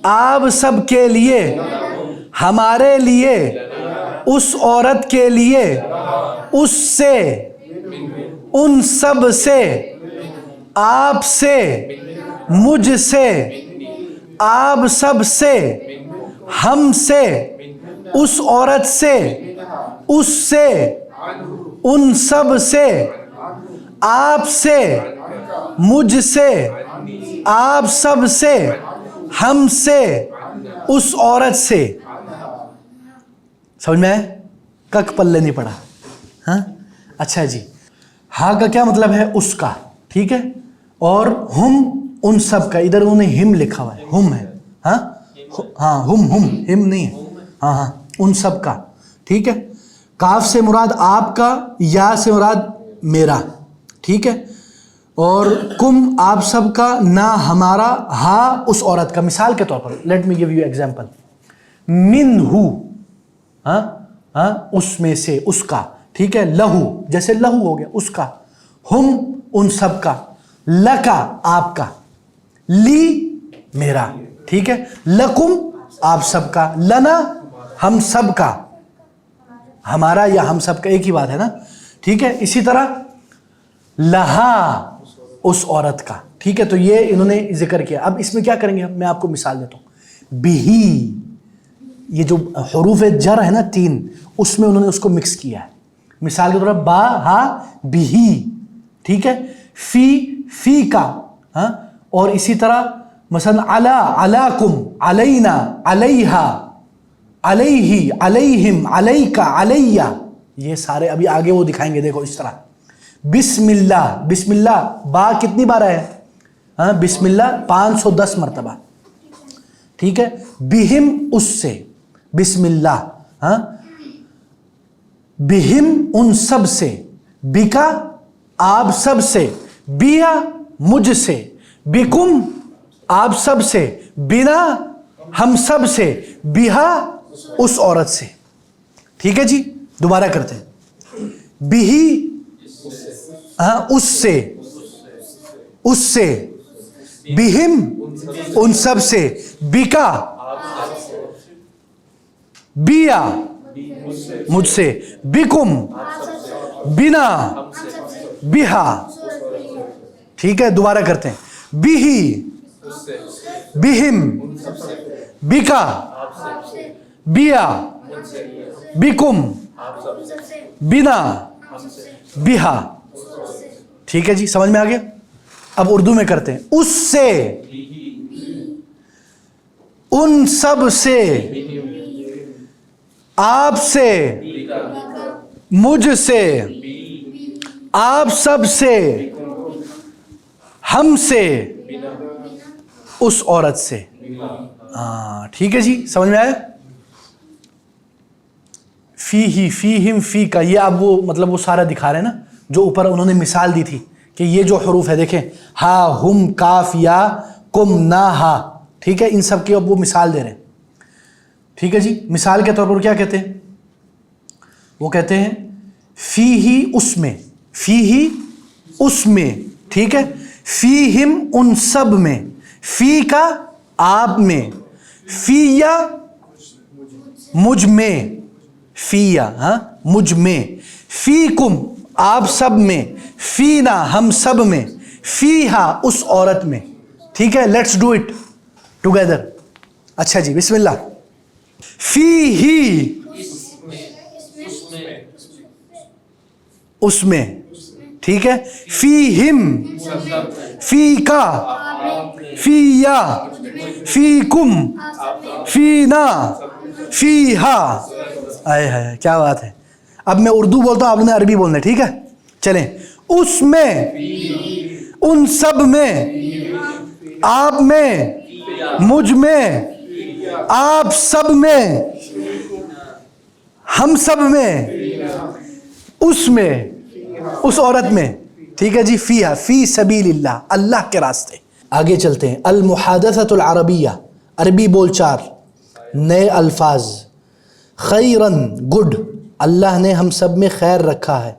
آپ سب کے لیے، ہمارے لیے، اس عورت کے لیے، اس سے، ان سب سے, آپ سے, مجھ سے, آپ سب سے, ہم سے, اس عورت سے, اس سے, ان سب سے, آپ سے, مجھ سے, آپ سب سے, ہم سے, اس عورت سے. سمجھ میں آئے؟ کک پلے نہیں پڑا. ہاں اچھا جی, ہاں کا کیا مطلب ہے؟ اس کا, ٹھیک ہے. اور ہم ان سب کا, ادھر انہوں نے ہم لکھا ہوا ہے, ہم ہے. ہاں ہاں ہم نہیں ہے. ہاں ہاں ان سب کا, ٹھیک ہے. کاف سے مراد آپ کا, یا سے مراد میرا, ٹھیک ہے. اور کم آپ سب کا, نہ ہمارا, ہا اس عورت کا. مثال کے طور پر let me give you example. منہ, ہاں ہاں اس میں سے, اس کا, ٹھیک ہے. لہو جیسے لہو ہو گیا, اس کا. ہم ان سب کا. لکا آپ کا. لی میرا, ٹھیک ہے. لکم آپ سب کا. لنا ہم سب کا. ہمارا یا ہم سب کا ایک ہی بات ہے نا, ٹھیک ہے. اسی طرح لہا اس عورت کا, ٹھیک ہے. تو یہ انہوں نے ذکر کیا. اب اس میں کیا کریں گے ہم, میں آپ کو مثال دیتا ہوں. بہی, یہ جو حروف جر ہے نا 3, اس میں انہوں نے اس کو مکس کیا ہے. مثال کے طور پر با ہا بہی, ٹھیک ہے. فی کا, ہاں. اور اسی طرح مثلا علا, علاکم, علینا, علیہا, علیہ, علیہم, علیکا, علیہ. یہ سارے ابھی آگے وہ دکھائیں گے, دیکھو اس طرح. بسم اللہ, بسم اللہ با کتنی بار ہے؟ ہاں بسم اللہ 510 مرتبہ, ٹھیک ہے. بہم اس سے, بسم اللہ, ہاں. بہم ان سب سے, بکا آپ سب سے, بیا مجھ سے, بکم آپ سب سے, بنا ہم سب سے, بہا اس عورت سے. ٹھیک ہے جی, دوبارہ کرتے ہیں. بہی, ہاں اس سے, اس سے. بہم ان سب سے, بکا بیا مجھ سے, بکم بنا بہا. ٹھیک ہے, دوبارہ کرتے ہیں. بہی, بہم, بکا, بیا, بکم, بنا, بہا. ٹھیک ہے جی, سمجھ میں آ گیا. اب اردو میں کرتے ہیں. اس سے, ان سب سے, آپ سے, مجھ سے, آپ سب سے, ہم سے, اس عورت سے. ہاں ٹھیک ہے جی, سمجھ میں آیا. فی ہی, فی ہم, فی کا, یہ اب وہ مطلب وہ سارا دکھا رہے ہیں نا جو اوپر انہوں نے مثال دی تھی کہ یہ جو حروف ہے دیکھیں, ہا, ہم, کاف, یا, کم, نا, ہا, ٹھیک ہے. ان سب کی اب وہ مثال دے رہے ہیں. ٹھیک ہے جی, مثال کے طور پر کیا کہتے ہیں؟ وہ کہتے ہیں فی ہی اس میں, فی ہی اس میں, ٹھیک ہے. فی ہم ان سب میں, فی کا آپ میں, فی یا مجھ میں, فی یا, ہاں مجھ میں, فی کم آپ سب میں, فی نا ہم سب میں, فی ہا اس عورت میں. ٹھیک ہے, لیٹس ڈو اٹ ٹوگیدر. اچھا جی, بسم اللہ. فی ہی اس میں, ٹھیک ہے. فی ہم, فی کا, فی یا, فی کم, فی نا, فی ہا. آئے ہائے کیا بات ہے. اب میں اردو بولتا ہوں, آپ نے عربی بولنا ہے, ٹھیک ہے. چلیں. اس میں, ان سب میں, آپ میں, مجھ میں, آپ سب میں, ہم سب میں, اس میں, اس عورت میں. ٹھیک ہے جی. فیہا, فی سبیل اللہ, اللہ کے راستے. آگے چلتے ہیں. المحادثۃ العربیہ, عربی بول چار, نئے الفاظ. خیرن, گڈ, اللہ نے ہم سب میں خیر رکھا ہے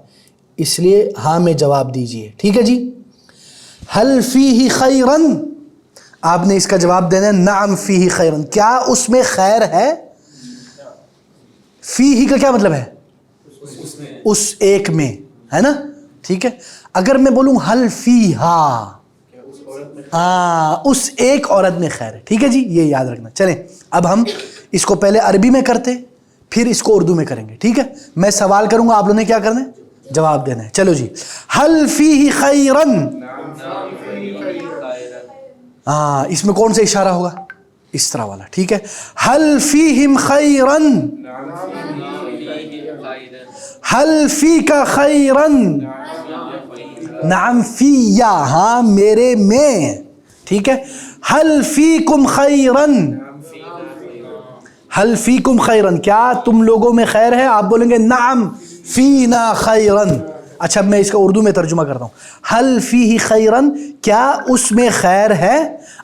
اس لیے ہاں میں جواب دیجئے. ٹھیک ہے جی. حل فیہ خیرن, آپ نے اس کا جواب دینا ہے نعم فیہ خیرن, کیا اس میں خیر ہے. فیہ کا کیا مطلب ہے؟ اس ایک میں, ہے نا. ٹھیک ہے. اگر میں بولوں حل فیہا، اس ایک عورت میں خیر ہے. ٹھیک ہے جی، یہ یاد رکھنا. چلیں اب ہم اس کو پہلے عربی میں کرتے پھر اس کو اردو میں کریں گے. ٹھیک ہے، میں سوال کروں گا، آپ لوگوں نے کیا کرنا ہے؟ جواب دینا ہے. چلو جی. حل فیہ خیرن، اس میں کون سا اشارہ ہوگا؟ اس طرح والا. ٹھیک ہے. حل فیہم خیرن، حل فیک خیرن، نعم فیا، ہاں میرے میں. ٹھیک ہے. حل فیکم خیرن، حل فیکم خیرن، کیا تم لوگوں میں خیر ہے؟ آپ بولیں گے نعم فینا خیرن. اچھا میں اس کا اردو میں ترجمہ کرتا ہوں. حل فیہ خیرن، کیا اس میں خیر ہے؟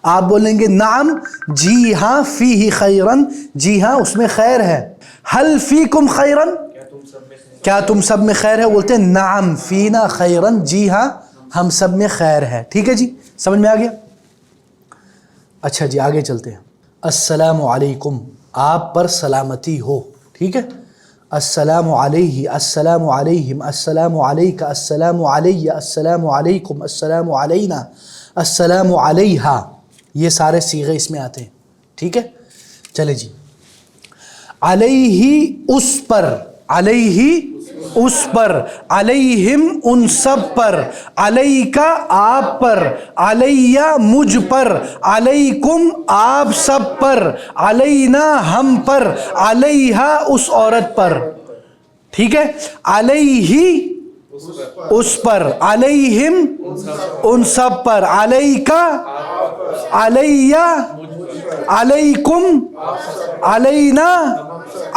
آپ بولیں گے نعم، جی ہاں، فیہ خیرن، جی ہاں اس میں خیر ہے. حل فیکم خیرن، کیا تم سب میں خیر ہے؟ بولتے ہیں نعم فینا خیرن، جی ہاں ہم سب میں خیر ہے. ٹھیک ہے جی، سمجھ میں آ گیا؟ اچھا جی آگے چلتے ہیں. السلام علیکم، آپ پر سلامتی ہو. ٹھیک ہے. السلام علیہ، السلام علیہم، السلام علیک، السلام علیہ، السلام علیکم، السلام علینا، السلام علیہا، یہ سارے صیغے اس میں آتے ہیں. ٹھیک ہے. چلے جی. علیہ اس پر، علیہ اس پر، علیہم ان سب پر، علیکا آپ پر، علیہ مجھ پر، علیکم آپ سب پر، علینا ہم پر، علیہا اس عورت پر. ٹھیک ہے. علیہ اس پر، علیہم ان سب پر، علیکا علیہ، علیکم علینا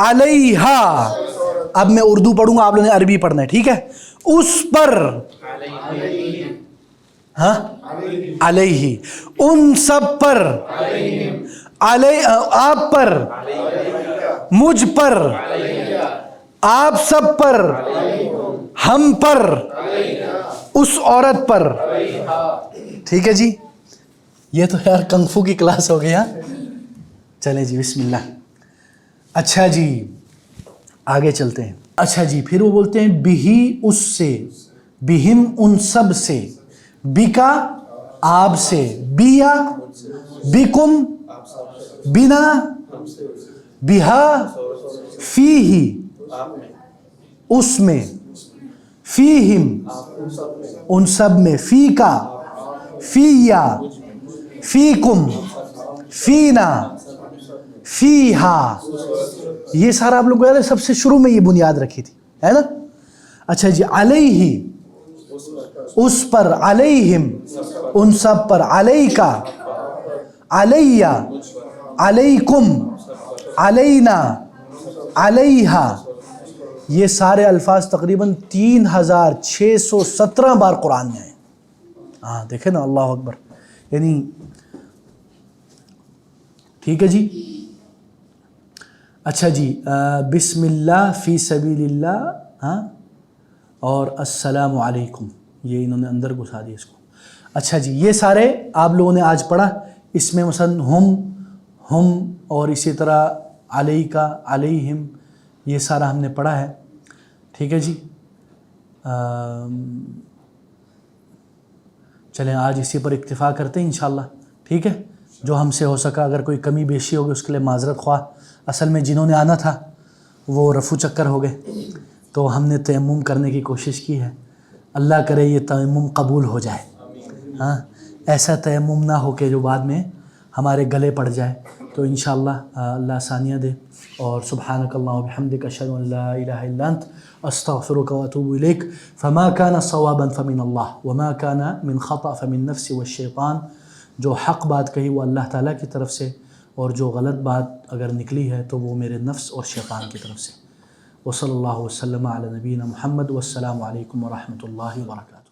علیہا. اب میں اردو پڑھوں گا، آپ لوگوں نے عربی پڑھنا ہے. ٹھیک ہے. اس پر، ہاں علیہ، ان سب پر، آپ پر، مجھ پر، آپ سب پر، ہم پر، اس عورت پر. ٹھیک ہے جی. یہ تو یار کنگ فو کی کلاس ہو گئی. ہاں چلیں جی بسم اللہ. اچھا جی آگے چلتے ہیں. اچھا جی پھر وہ بولتے ہیں بہی اس سے، بہم ان سب سے، بکا آپ سے، بیا بکم بنا، بہا فیہی اس میں، فیہم ان سب میں، فیکا فیا، فیکم فینا، فیہا. یہ سارا آپ لوگ کو یاد ہے، سب سے شروع میں یہ بنیاد رکھی تھی، ہے نا. اچھا جی. علیہ اس پر، علیہم ان سب پر، علیکا علیہ، علیکم علینا علیہا. یہ سارے الفاظ تقریباً 3617 بار قرآن میں آئے. ہاں دیکھیں نا، اللہ اکبر. یعنی ٹھیک ہے جی. اچھا جی بسم اللہ فی سبیل اللہ، ہاں، اور السلام علیکم، یہ انہوں نے اندر گھسا دیا اس کو. اچھا جی یہ سارے آپ لوگوں نے آج پڑھا. اس میں مثلا ہم اور اسی طرح علیکا علیہم، یہ سارا ہم نے پڑھا ہے. ٹھیک ہے جی. چلیں آج اسی پر اکتفا کرتے ہیں انشاءاللہ. ٹھیک ہے. جو ہم سے ہو سکا، اگر کوئی کمی بیشی ہوگی اس کے لیے معذرت خواہ. اصل میں جنہوں نے آنا تھا وہ رفو چکر ہو گئے، تو ہم نے تیمم کرنے کی کوشش کی ہے. اللہ کرے یہ تیمم قبول ہو جائے. ہاں ایسا تیمم نہ ہو کہ جو بعد میں ہمارے گلے پڑ جائے. تو انشاءاللہ اللہ آسانیاں دے. اور سبحانک اللہم وبحمدک، اشہد ان لا الہ الا انت، استغفرک واتوب الیک. فما کان صوابا فمن اللہ وما کان من خطأ فمن نفسی والشیطان. جو حق بات کہی وہ اللہ تعالیٰ کی طرف سے، اور جو غلط بات اگر نکلی ہے تو وہ میرے نفس اور شیطان کی طرف سے. وصلی اللہ وسلم علی نبینا محمد، والسلام علیکم ورحمۃ اللہ وبرکاتہ.